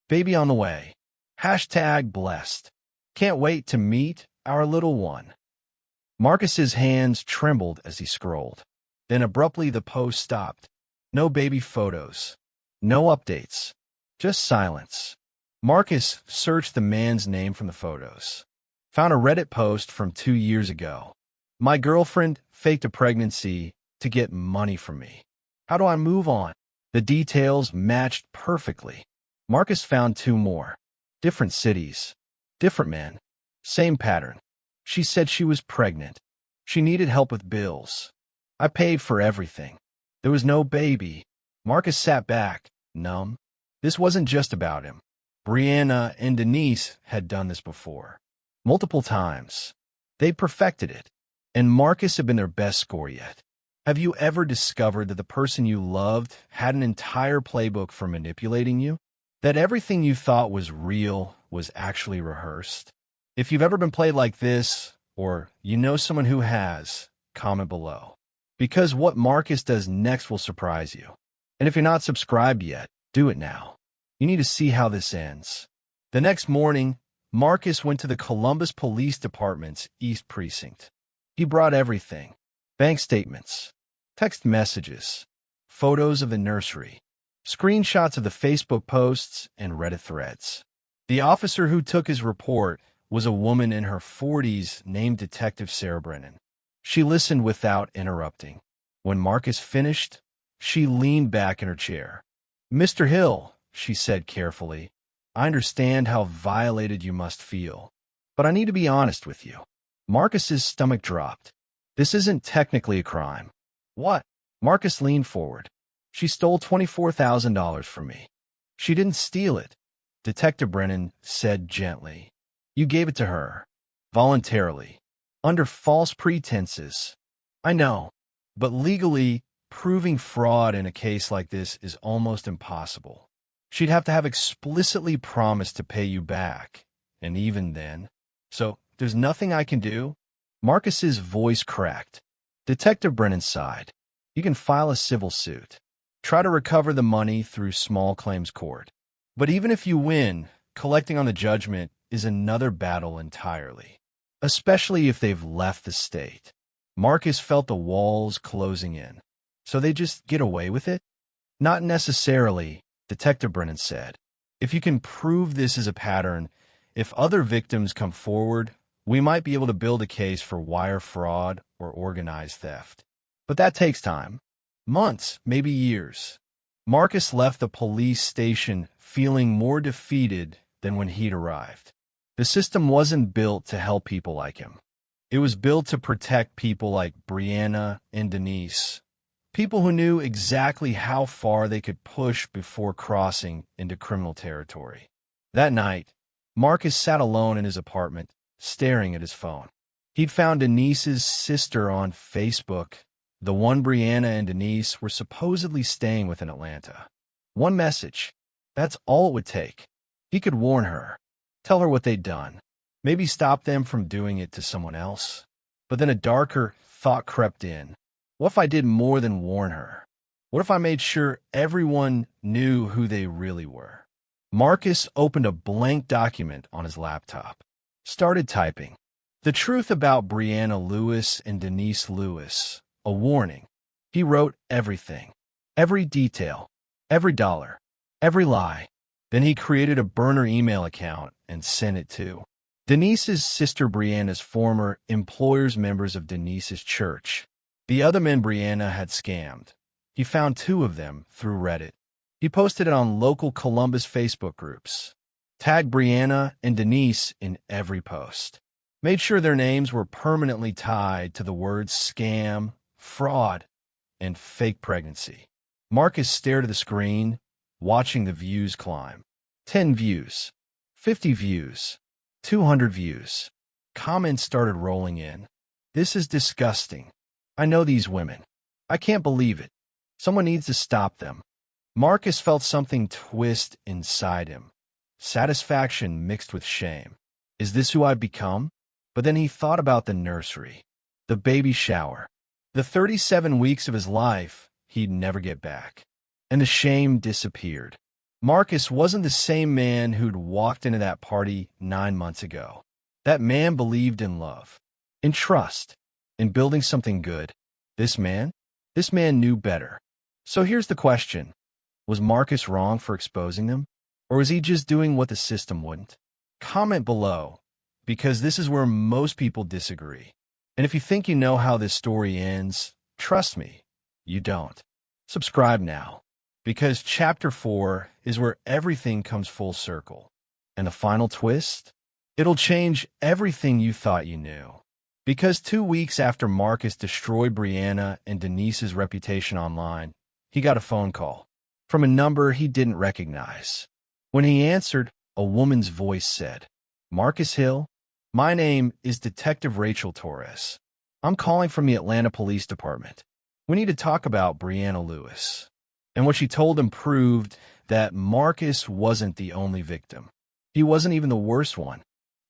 Baby on the way. Hashtag blessed. Can't wait to meet our little one. Marcus's hands trembled as he scrolled. Then abruptly the post stopped. No baby photos. No updates. Just silence. Marcus searched the man's name from the photos. Found a Reddit post from 2 years ago. My girlfriend faked a pregnancy to get money from me. How do I move on? The details matched perfectly. Marcus found 2 more. Different cities. Different men. Same pattern. She said she was pregnant. She needed help with bills. I paid for everything. There was no baby. Marcus sat back, numb. This wasn't just about him. Brianna and Denise had done this before. Multiple times. They perfected it. And Marcus had been their best score yet. Have you ever discovered that the person you loved had an entire playbook for manipulating you? That everything you thought was real was actually rehearsed? If you've ever been played like this, or you know someone who has, comment below. Because what Marcus does next will surprise you. And if you're not subscribed yet, do it now. You need to see how this ends. The next morning, Marcus went to the Columbus Police Department's East Precinct. He brought everything. Bank statements, text messages, photos of the nursery, screenshots of the Facebook posts and Reddit threads. The officer who took his report was a woman in her 40s named Detective Sarah Brennan. She listened without interrupting. When Marcus finished, she leaned back in her chair. Mr. Hill, she said carefully, I understand how violated you must feel, but I need to be honest with you. Marcus's stomach dropped. This isn't technically a crime. What? Marcus leaned forward. She stole $24,000 from me. She didn't steal it, Detective Brennan said gently. You gave it to her. Voluntarily. Under false pretenses. I know, but legally, proving fraud in a case like this is almost impossible. She'd have to have explicitly promised to pay you back, and even then. So, there's nothing I can do? Marcus's voice cracked. Detective Brennan sighed. You can file a civil suit. Try to recover the money through small claims court. But even if you win, collecting on the judgment is another battle entirely. Especially if they've left the state. Marcus felt the walls closing in. So they just get away with it? Not necessarily, Detective Brennan said. If you can prove this is a pattern, if other victims come forward, we might be able to build a case for wire fraud or organized theft. But that takes time. Months, maybe years. Marcus left the police station feeling more defeated than when he'd arrived. The system wasn't built to help people like him. It was built to protect people like Brianna and Denise, people who knew exactly how far they could push before crossing into criminal territory. That night, Marcus sat alone in his apartment, staring at his phone. He'd found Denise's sister on Facebook, the one Brianna and Denise were supposedly staying with in Atlanta. One message. That's all it would take. He could warn her, tell her what they'd done, maybe stop them from doing it to someone else. But then a darker thought crept in. What if I did more than warn her? What if I made sure everyone knew who they really were? Marcus opened a blank document on his laptop, started typing. The truth about Brianna Lewis and Denise Lewis, a warning. He wrote everything, every detail, every dollar, every lie. Then he created a burner email account and sent it to Denise's sister Brianna's former employers, members of Denise's church. The other men Brianna had scammed. He found 2 of them through Reddit. He posted it on local Columbus Facebook groups. Tagged Brianna and Denise in every post. Made sure their names were permanently tied to the words scam, fraud, and fake pregnancy. Marcus stared at the screen, watching the views climb. 10 views, 50 views, 200 views. Comments started rolling in. This is disgusting. I know these women. I can't believe it. Someone needs to stop them. Marcus felt something twist inside him. Satisfaction mixed with shame. Is this who I've become? But then he thought about the nursery, the baby shower, the 37 weeks of his life he'd never get back. And the shame disappeared. Marcus wasn't the same man who'd walked into that party 9 months ago. That man believed in love, in trust, in building something good. This man knew better. So here's the question. Was Marcus wrong for exposing them? Or was he just doing what the system wouldn't? Comment below, because this is where most people disagree. And if you think you know how this story ends, trust me, you don't. Subscribe now, because Chapter 4 is where everything comes full circle. And the final twist? It'll change everything you thought you knew. Because 2 weeks after Marcus destroyed Brianna and Denise's reputation online, he got a phone call from a number he didn't recognize. When he answered, a woman's voice said, "Marcus Hill, my name is Detective Rachel Torres. I'm calling from the Atlanta Police Department. We need to talk about Brianna Lewis." And what she told him proved that Marcus wasn't the only victim. He wasn't even the worst one.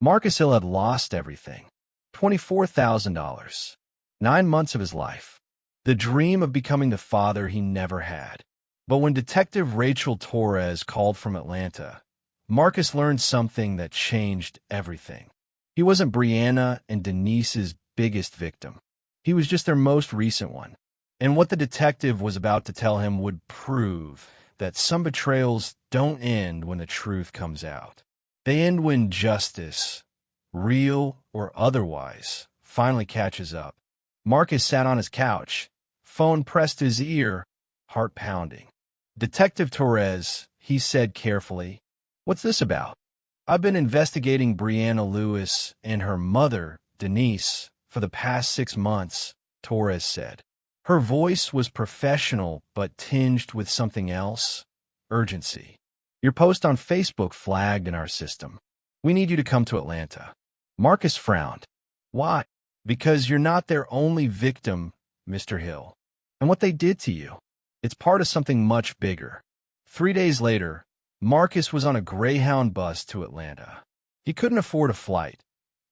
Marcus Hill had lost everything. $24,000. 9 months of his life. The dream of becoming the father he never had. But when Detective Rachel Torres called from Atlanta, Marcus learned something that changed everything. He wasn't Brianna and Denise's biggest victim. He was just their most recent one. And what the detective was about to tell him would prove that some betrayals don't end when the truth comes out. They end when justice, real or otherwise, finally catches up. Marcus sat on his couch, phone pressed to his ear, heart pounding. "Detective Torres," he said carefully, "what's this about?" "I've been investigating Brianna Lewis and her mother, Denise, for the past 6 months," Torres said. Her voice was professional but tinged with something else, urgency. "Your post on Facebook flagged in our system. We need you to come to Atlanta." Marcus frowned. "Why?" "Because you're not their only victim, Mr. Hill. And what they did to you, it's part of something much bigger." 3 days later, Marcus was on a Greyhound bus to Atlanta. He couldn't afford a flight,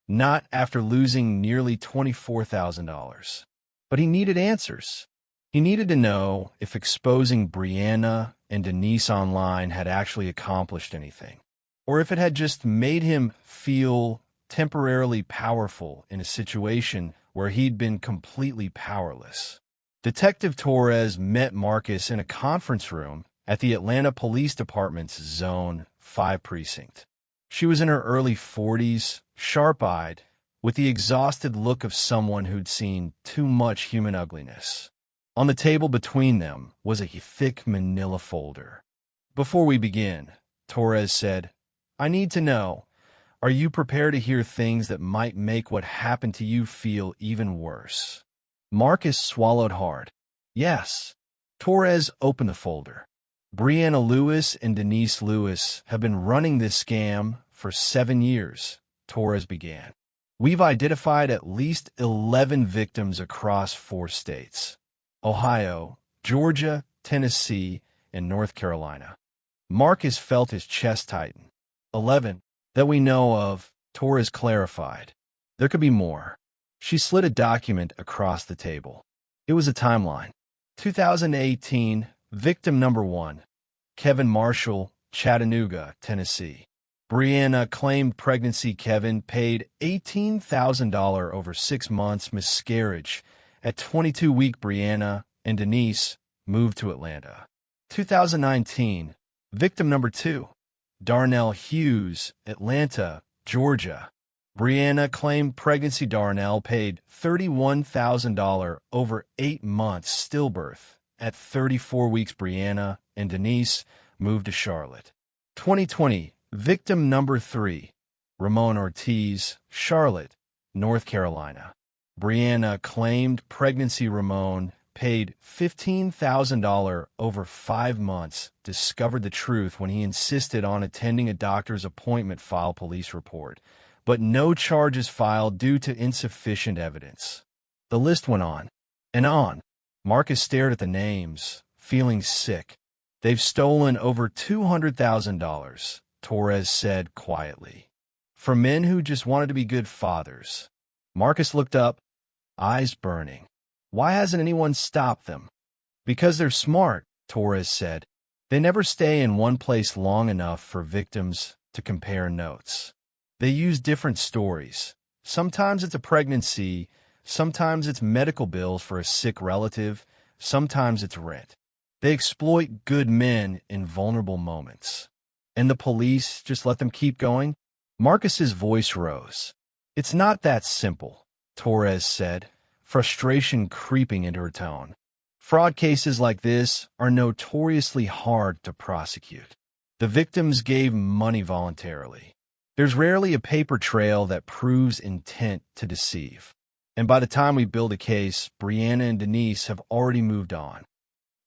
not after losing nearly $24,000. But he needed answers. He needed to know if exposing Brianna and Denise online had actually accomplished anything, or if it had just made him feel temporarily powerful in a situation where he'd been completely powerless. Detective Torres met Marcus in a conference room at the Atlanta Police Department's Zone 5 precinct. She was in her early 40s, sharp-eyed, with the exhausted look of someone who'd seen too much human ugliness. On the table between them was a thick manila folder. "Before we begin," Torres said, "I need to know, are you prepared to hear things that might make what happened to you feel even worse?" Marcus swallowed hard. "Yes." Torres opened the folder. "Brianna Lewis and Denise Lewis have been running this scam for 7 years," Torres began. "We've identified at least 11 victims across 4 states: Ohio, Georgia, Tennessee, and North Carolina." Marcus felt his chest tighten. 11 that we know of," Torres clarified. "There could be more." She slid a document across the table. It was a timeline. 2018, victim number 1, Kevin Marshall, Chattanooga, Tennessee. Brianna claimed pregnancy. Kevin paid $18,000 over 6 months miscarriage. At 22-week, Brianna and Denise moved to Atlanta. 2019, victim number 2, Darnell Hughes, Atlanta, Georgia. Brianna claimed pregnancy. Darnell paid $31,000 over 8 months stillbirth. At 34 weeks, Brianna and Denise moved to Charlotte. 2020, victim number 3, Ramon Ortiz, Charlotte, North Carolina. Brianna claimed pregnancy. Ramon paid $15,000 over 5 months, discovered the truth when he insisted on attending a doctor's appointment, file police report, but no charges filed due to insufficient evidence. The list went on and on. Marcus stared at the names, feeling sick. "They've stolen over $200,000, Torres said quietly. "For men who just wanted to be good fathers." Marcus looked up, eyes burning. "Why hasn't anyone stopped them?" "Because they're smart," Torres said. "They never stay in one place long enough for victims to compare notes. They use different stories. Sometimes it's a pregnancy, sometimes it's medical bills for a sick relative, sometimes it's rent. They exploit good men in vulnerable moments. And the police just let them keep going?" Marcus's voice rose. "It's not that simple," Torres said, frustration creeping into her tone. "Fraud cases like this are notoriously hard to prosecute. The victims gave money voluntarily. There's rarely a paper trail that proves intent to deceive. And by the time we build a case, Brianna and Denise have already moved on."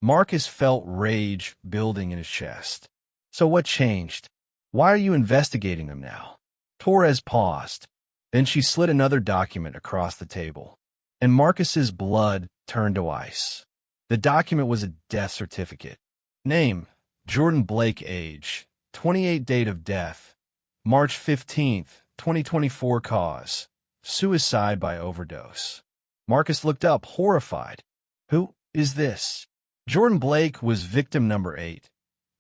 Marcus felt rage building in his chest. "So what changed? Why are you investigating them now?" Torres paused. Then she slid another document across the table, and Marcus's blood turned to ice. The document was a death certificate. Name: Jordan Blake. Age: 28. Date of death: March 15th, 2024. Cause: suicide by overdose. Marcus looked up, horrified. "Who is this?" "Jordan Blake was victim number 8,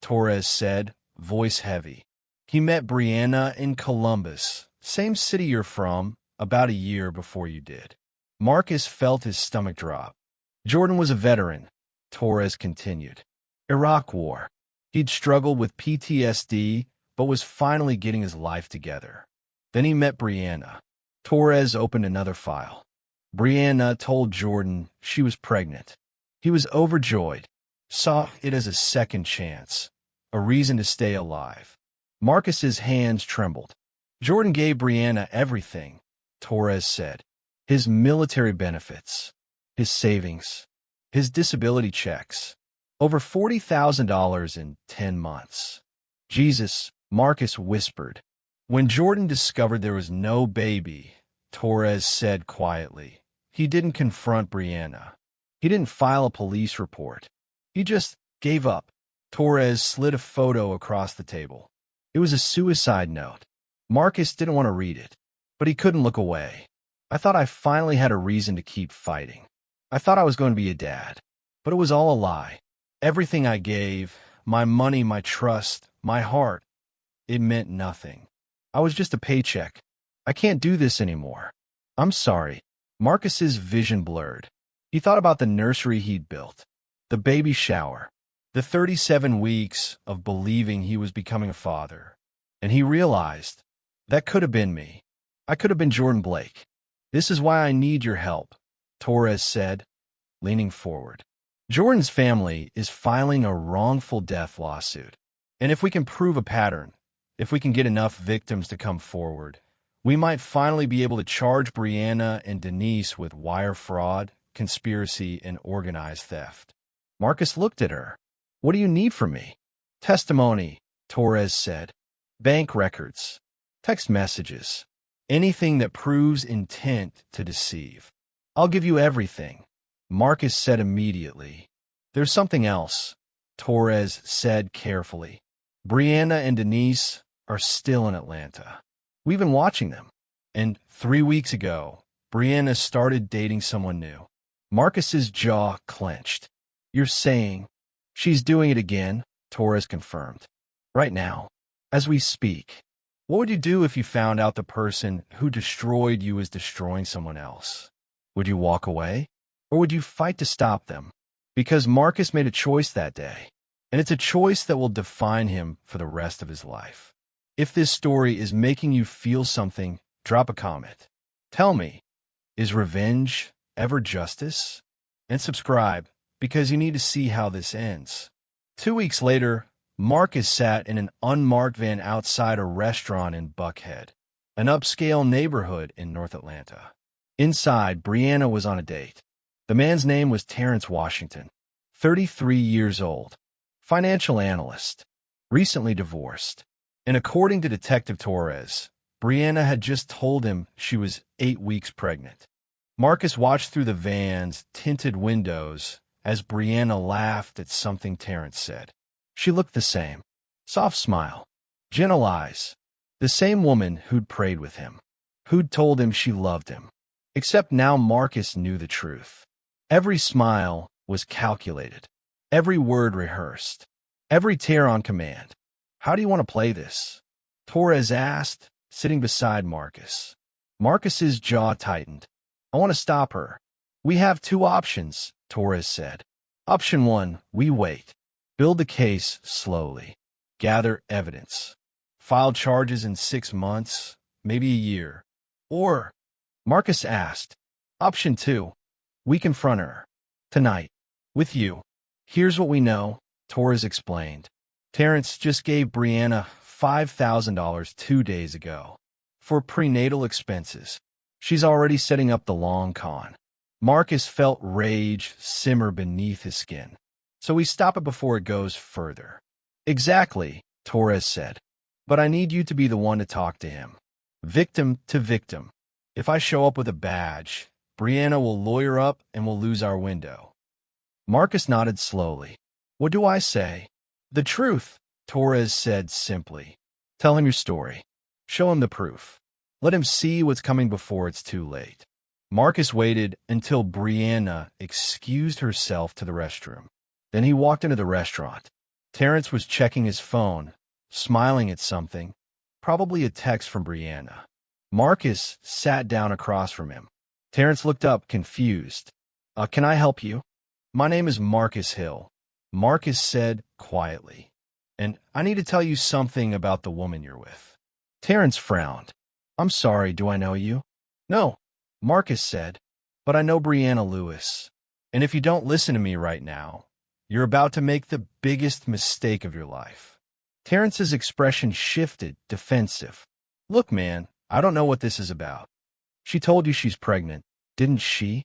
Torres said, voice heavy. "He met Brianna in Columbus, same city you're from, about a year before you did." Marcus felt his stomach drop. "Jordan was a veteran," Torres continued. "Iraq War. He'd struggled with PTSD, but was finally getting his life together. Then he met Brianna." Torres opened another file. Brianna told Jordan she was pregnant. He was overjoyed, saw it as a second chance, a reason to stay alive. Marcus's hands trembled. "Jordan gave Brianna everything," Torres said. "His military benefits, his savings, his disability checks. Over $40,000 in 10 months. Jesus," Marcus whispered. "When Jordan discovered there was no baby," Torres said quietly, "he didn't confront Brianna. He didn't file a police report. He just gave up." Torres slid a photo across the table. It was a suicide note. Marcus didn't want to read it, but he couldn't look away. "I thought I finally had a reason to keep fighting. I thought I was going to be a dad, but it was all a lie. Everything I gave, my money, my trust, my heart, it meant nothing. I was just a paycheck. I can't do this anymore. I'm sorry." Marcus's vision blurred. He thought about the nursery he'd built, the baby shower, the 37 weeks of believing he was becoming a father. And he realized, that could have been me. I could have been Jordan Blake. This is why I need your help, Torres said, leaning forward. Jordan's family is filing a wrongful death lawsuit. And if we can prove a pattern, if we can get enough victims to come forward, we might finally be able to charge Brianna and Denise with wire fraud, conspiracy, and organized theft. Marcus looked at her. What do you need from me? Testimony, Torres said. Bank records, text messages, anything that proves intent to deceive. I'll give you everything, Marcus said immediately. There's something else, Torres said carefully. Brianna and Denise are still in Atlanta. We've been watching them. And 3 weeks ago, Brianna started dating someone new. Marcus's jaw clenched. You're saying she's doing it again, Torres confirmed. Right now, as we speak. What would you do if you found out the person who destroyed you is destroying someone else? Would you walk away? Or would you fight to stop them? Because Marcus made a choice that day. And it's a choice that will define him for the rest of his life. If this story is making you feel something, drop a comment. Tell me, is revenge ever justice? And subscribe, because you need to see how this ends. 2 weeks later, Marcus sat in an unmarked van outside a restaurant in Buckhead, an upscale neighborhood in North Atlanta. Inside, Brianna was on a date. The man's name was Terrence Washington, 33 years old, financial analyst, recently divorced. And according to Detective Torres, Brianna had just told him she was 8 weeks pregnant. Marcus watched through the van's tinted windows as Brianna laughed at something Terrence said. She looked the same. Soft smile. Gentle eyes. The same woman who'd prayed with him. Who'd told him she loved him. Except now Marcus knew the truth. Every smile was calculated. Every word rehearsed. Every tear on command. How do you want to play this? Torres asked, sitting beside Marcus. Marcus's jaw tightened. I want to stop her. We have 2 options, Torres said. Option 1, we wait. Build the case slowly. Gather evidence. File charges in 6 months, maybe a year. Or, Marcus asked, Option 2, we confront her. Tonight. With you. Here's what we know, Torres explained. Terrence just gave Brianna $5,000 2 days ago for prenatal expenses. She's already setting up the long con. Marcus felt rage simmer beneath his skin. So we stop it before it goes further. Exactly, Torres said. But I need you to be the one to talk to him. Victim to victim. If I show up with a badge, Brianna will lawyer up and we'll lose our window. Marcus nodded slowly. What do I say? The truth, Torres said simply. Tell him your story. Show him the proof. Let him see what's coming before it's too late. Marcus waited until Brianna excused herself to the restroom. Then he walked into the restaurant. Terrence was checking his phone, smiling at something, probably a text from Brianna. Marcus sat down across from him. Terrence looked up, confused. Can I help you? My name is Marcus Hill, Marcus said quietly. And I need to tell you something about the woman you're with. Terrence frowned. I'm sorry, do I know you? No, Marcus said, but I know Brianna Lewis. And if you don't listen to me right now, you're about to make the biggest mistake of your life. Terrence's expression shifted, defensive. Look, man, I don't know what this is about. She told you she's pregnant, didn't she?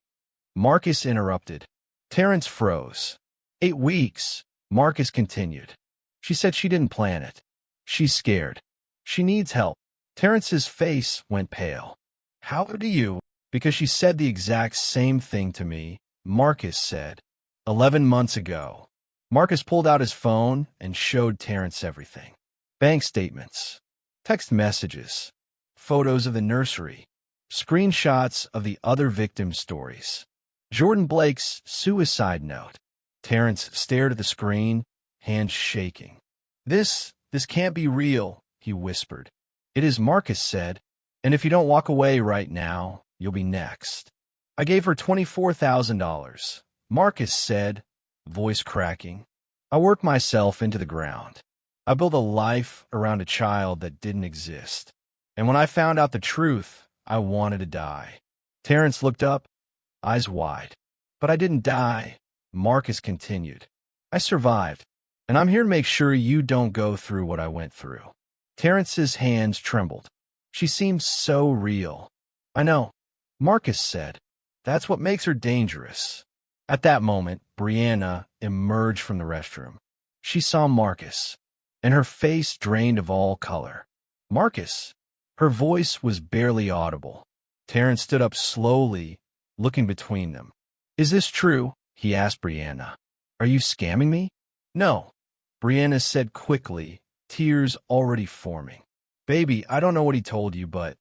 Marcus interrupted. Terrence froze. 8 weeks, Marcus continued. She said she didn't plan it. She's scared. She needs help. Terrence's face went pale. How do you? Because she said the exact same thing to me, Marcus said. 11 months ago. Marcus pulled out his phone and showed Terrence everything. Bank statements, text messages, photos of the nursery, screenshots of the other victims' stories. Jordan Blake's suicide note. Terrence stared at the screen, hands shaking. This can't be real, he whispered. It is, Marcus said, and if you don't walk away right now, you'll be next. I gave her $24,000, Marcus said, voice cracking. I worked myself into the ground. I built a life around a child that didn't exist. And when I found out the truth, I wanted to die. Terrence looked up, eyes wide. But I didn't die, Marcus continued. I survived, and I'm here to make sure you don't go through what I went through. Terrence's hands trembled. She seemed so real. I know, Marcus said. That's what makes her dangerous. At that moment, Brianna emerged from the restroom. She saw Marcus, and her face drained of all color. Marcus! Her voice was barely audible. Terrence stood up slowly, looking between them. Is this true? He asked Brianna. Are you scamming me? No, Brianna said quickly, tears already forming. Baby, I don't know what he told you, but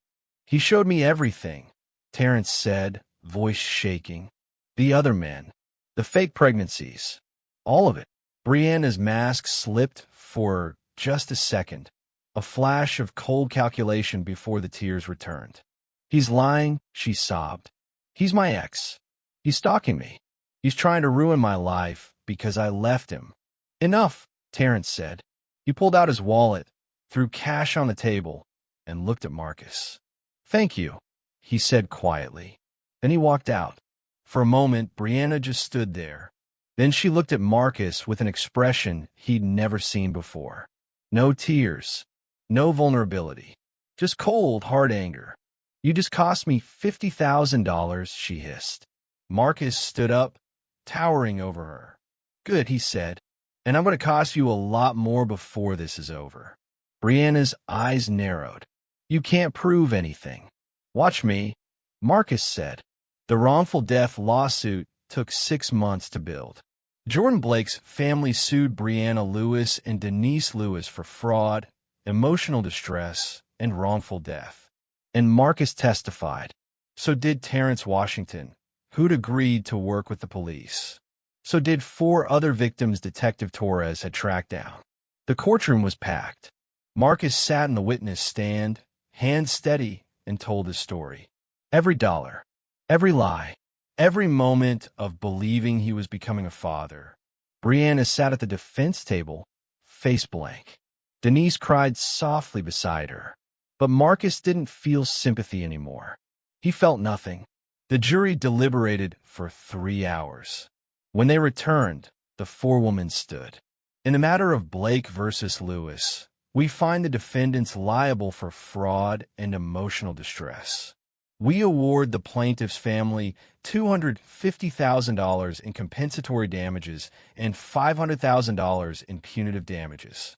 he showed me everything, Terrence said, voice shaking. The other men, the fake pregnancies, all of it. Brianna's mask slipped for just a second, a flash of cold calculation before the tears returned. He's lying, she sobbed. He's my ex. He's stalking me. He's trying to ruin my life because I left him. Enough, Terrence said. He pulled out his wallet, threw cash on the table, and looked at Marcus. Thank you, he said quietly. Then he walked out. For a moment, Brianna just stood there. Then she looked at Marcus with an expression he'd never seen before. No tears, no vulnerability, just cold, hard anger. You just cost me $50,000, she hissed. Marcus stood up, towering over her. Good, he said, and I'm going to cost you a lot more before this is over. Brianna's eyes narrowed. You can't prove anything. Watch me, Marcus said. The wrongful death lawsuit took 6 months to build. Jordan Blake's family sued Brianna Lewis and Denise Lewis for fraud, emotional distress, and wrongful death. And Marcus testified. So did Terrence Washington, who'd agreed to work with the police. So did 4 other victims Detective Torres had tracked down. The courtroom was packed. Marcus sat in the witness stand, hands steady, and told his story. Every dollar, every lie, every moment of believing he was becoming a father. Brianna sat at the defense table, face blank. Denise cried softly beside her. But Marcus didn't feel sympathy anymore. He felt nothing. The jury deliberated for 3 hours. When they returned, the forewoman stood. In the matter of Blake versus Lewis, we find the defendants liable for fraud and emotional distress. We award the plaintiff's family $250,000 in compensatory damages and $500,000 in punitive damages.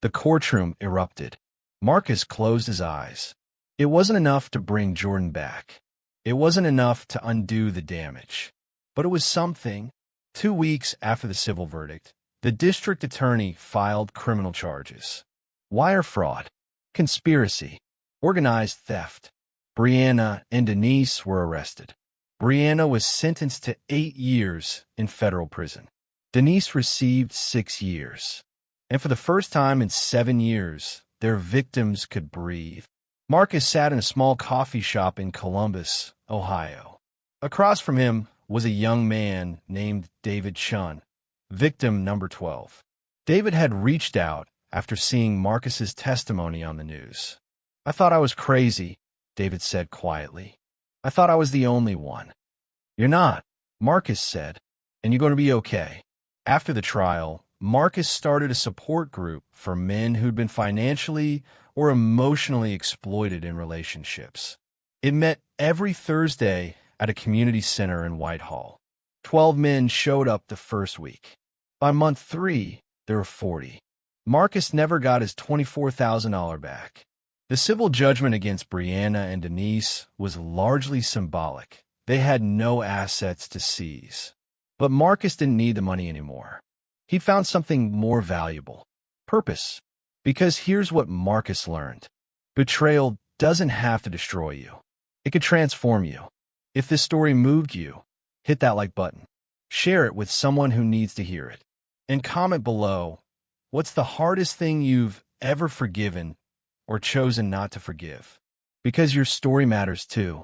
The courtroom erupted. Marcus closed his eyes. It wasn't enough to bring Jordan back. It wasn't enough to undo the damage. But it was something. 2 weeks after the civil verdict, the district attorney filed criminal charges. Wire fraud, conspiracy, organized theft. Brianna and Denise were arrested. Brianna was sentenced to 8 years in federal prison. Denise received 6 years. And for the first time in 7 years, their victims could breathe. Marcus sat in a small coffee shop in Columbus, Ohio. Across from him was a young man named David Chun, victim number 12. David had reached out after seeing Marcus's testimony on the news. I thought I was crazy, David said quietly. I thought I was the only one. You're not, Marcus said, and you're going to be okay. After the trial, Marcus started a support group for men who'd been financially or emotionally exploited in relationships. It met every Thursday at a community center in Whitehall. 12 men showed up the first week. By month 3, there were 40. Marcus never got his $24,000 back. The civil judgment against Brianna and Denise was largely symbolic. They had no assets to seize. But Marcus didn't need the money anymore. He'd found something more valuable: purpose. Because here's what Marcus learned. Betrayal doesn't have to destroy you. It could transform you. If this story moved you, hit that like button. Share it with someone who needs to hear it. And comment below, what's the hardest thing you've ever forgiven or chosen not to forgive? Because your story matters too.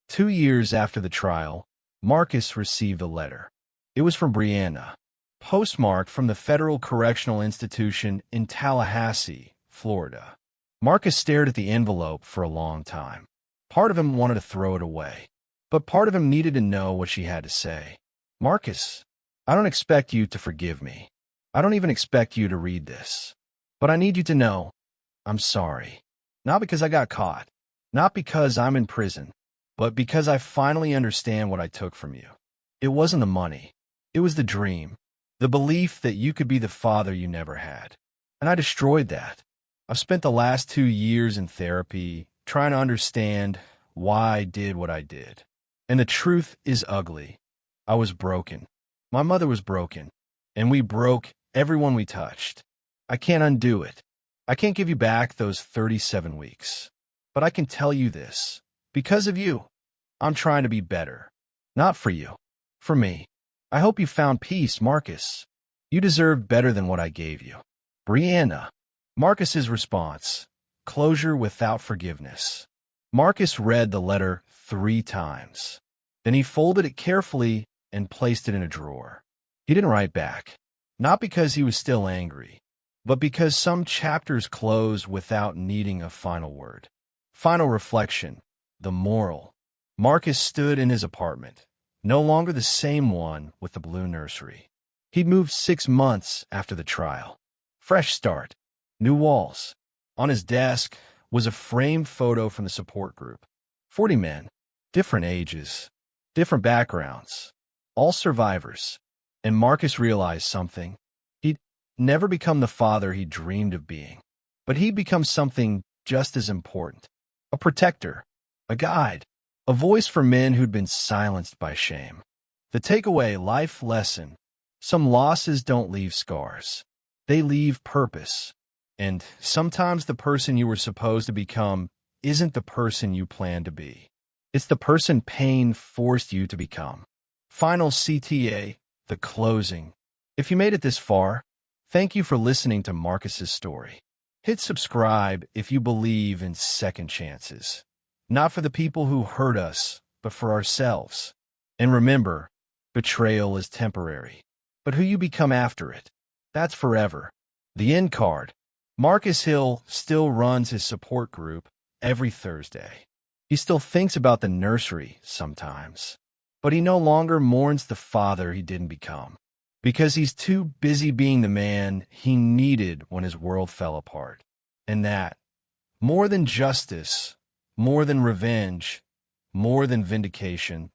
2 years after the trial, Marcus received a letter. It was from Brianna, postmarked from the Federal Correctional Institution in Tallahassee, Florida. Marcus stared at the envelope for a long time. Part of him wanted to throw it away, but part of him needed to know what she had to say. Marcus, I don't expect you to forgive me. I don't even expect you to read this. But I need you to know, I'm sorry. Not because I got caught, not because I'm in prison, but because I finally understand what I took from you. It wasn't the money. It was the dream, the belief that you could be the father you never had. And I destroyed that. I've spent the last 2 years in therapy trying to understand why I did what I did. And the truth is ugly. I was broken. My mother was broken. And we broke everyone we touched. I can't undo it. I can't give you back those 37 weeks. But I can tell you this. Because of you, I'm trying to be better. Not for you. For me. I hope you found peace, Marcus. You deserve better than what I gave you. Brianna. Marcus's response. Closure without forgiveness. Marcus read the letter 3 times. Then he folded it carefully and placed it in a drawer. He didn't write back. Not because he was still angry, but because some chapters close without needing a final word. Final reflection. The moral. Marcus stood in his apartment, no longer the same one with the blue nursery. He'd moved 6 months after the trial. Fresh start. New walls. On his desk was a framed photo from the support group. 40 men, different ages, different backgrounds, all survivors. And Marcus realized something. He'd never become the father he dreamed of being, but he'd become something just as important. A protector, a guide, a voice for men who'd been silenced by shame. The takeaway life lesson. Some losses don't leave scars. They leave purpose. And sometimes the person you were supposed to become isn't the person you planned to be. It's the person pain forced you to become. Final CTA, the closing. If you made it this far, thank you for listening to Marcus's story. Hit subscribe if you believe in second chances. Not for the people who hurt us, but for ourselves. And remember, betrayal is temporary. But who you become after it, that's forever. The end card. Marcus Hill still runs his support group every Thursday. He still thinks about the nursery sometimes. But he no longer mourns the father he didn't become. Because he's too busy being the man he needed when his world fell apart. And that, more than justice, more than revenge, more than vindication,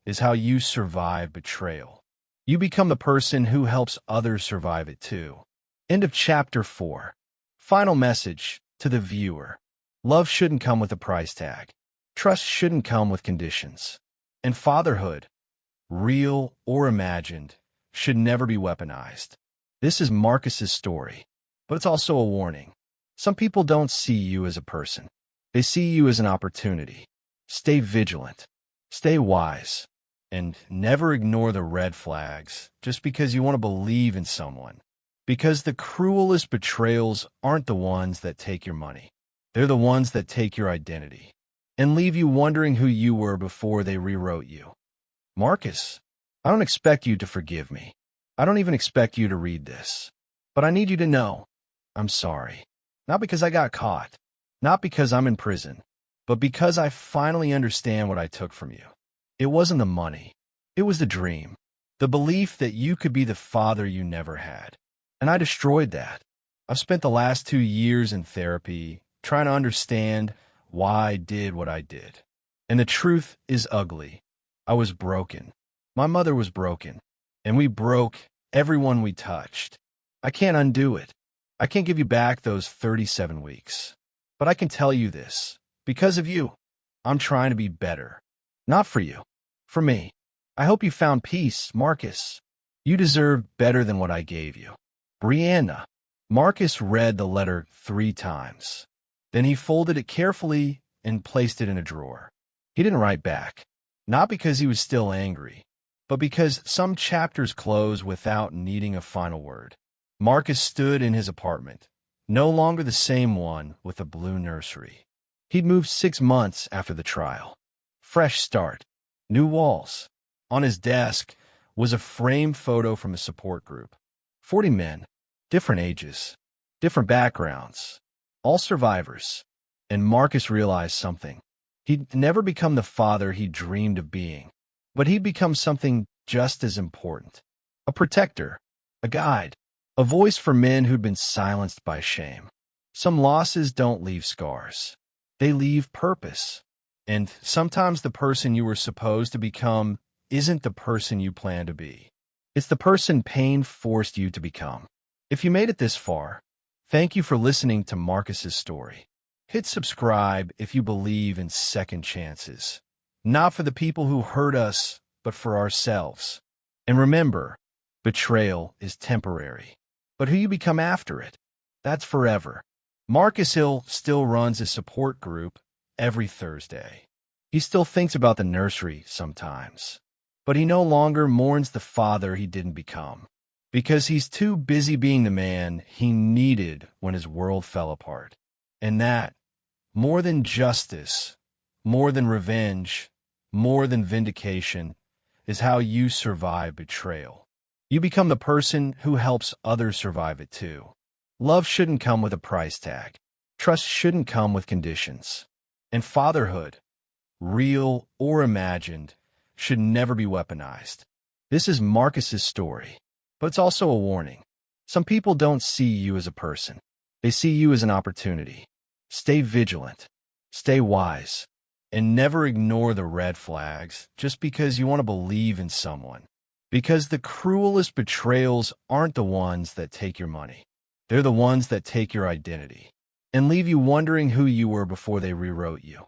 is how you survive betrayal. You become the person who helps others survive it too. End of chapter 4. Final message to the viewer. Love shouldn't come with a price tag. Trust shouldn't come with conditions. And fatherhood, real or imagined, should never be weaponized. This is Marcus's story, but it's also a warning. Some people don't see you as a person. They see you as an opportunity. Stay vigilant. Stay wise. And never ignore the red flags just because you want to believe in someone. Because the cruelest betrayals aren't the ones that take your money. They're the ones that take your identity and leave you wondering who you were before they rewrote you. Marcus, I don't expect you to forgive me. I don't even expect you to read this. But I need you to know, I'm sorry. Not because I got caught. Not because I'm in prison. But because I finally understand what I took from you. It wasn't the money. It was the dream. The belief that you could be the father you never had. And I destroyed that. I've spent the last 2 years in therapy trying to understand why I did what I did. And the truth is ugly. I was broken. My mother was broken. And we broke everyone we touched. I can't undo it. I can't give you back those 37 weeks. But I can tell you this. Because of you, I'm trying to be better. Not for you. For me. I hope you found peace, Marcus. You deserve better than what I gave you. Brianna. Marcus read the letter 3 times. Then he folded it carefully and placed it in a drawer. He didn't write back. Not because he was still angry, but because some chapters close without needing a final word. Marcus stood in his apartment, no longer the same one with the blue nursery. He'd moved 6 months after the trial. Fresh start. New walls. On his desk was a framed photo from a support group. 40 men, different ages, different backgrounds, all survivors. And Marcus realized something. He'd never become the father he dreamed of being, but he'd become something just as important. A protector, a guide, a voice for men who'd been silenced by shame. Some losses don't leave scars. They leave purpose. And sometimes the person you were supposed to become isn't the person you plan to be. It's the person pain forced you to become. If you made it this far, thank you for listening to Marcus's story. Hit subscribe if you believe in second chances. Not for the people who hurt us, but for ourselves. And remember, betrayal is temporary. But who you become after it, that's forever. Marcus Hill still runs his support group every Thursday. He still thinks about the nursery sometimes. But he no longer mourns the father he didn't become, because he's too busy being the man he needed when his world fell apart. And that, more than justice, more than revenge, more than vindication, is how you survive betrayal. You become the person who helps others survive it too. Love shouldn't come with a price tag. Trust shouldn't come with conditions. And fatherhood, real or imagined, should never be weaponized. This is Marcus's story, but it's also a warning. Some people don't see you as a person. They see you as an opportunity. Stay vigilant, stay wise, and never ignore the red flags just because you want to believe in someone. Because the cruelest betrayals aren't the ones that take your money. They're the ones that take your identity and leave you wondering who you were before they rewrote you.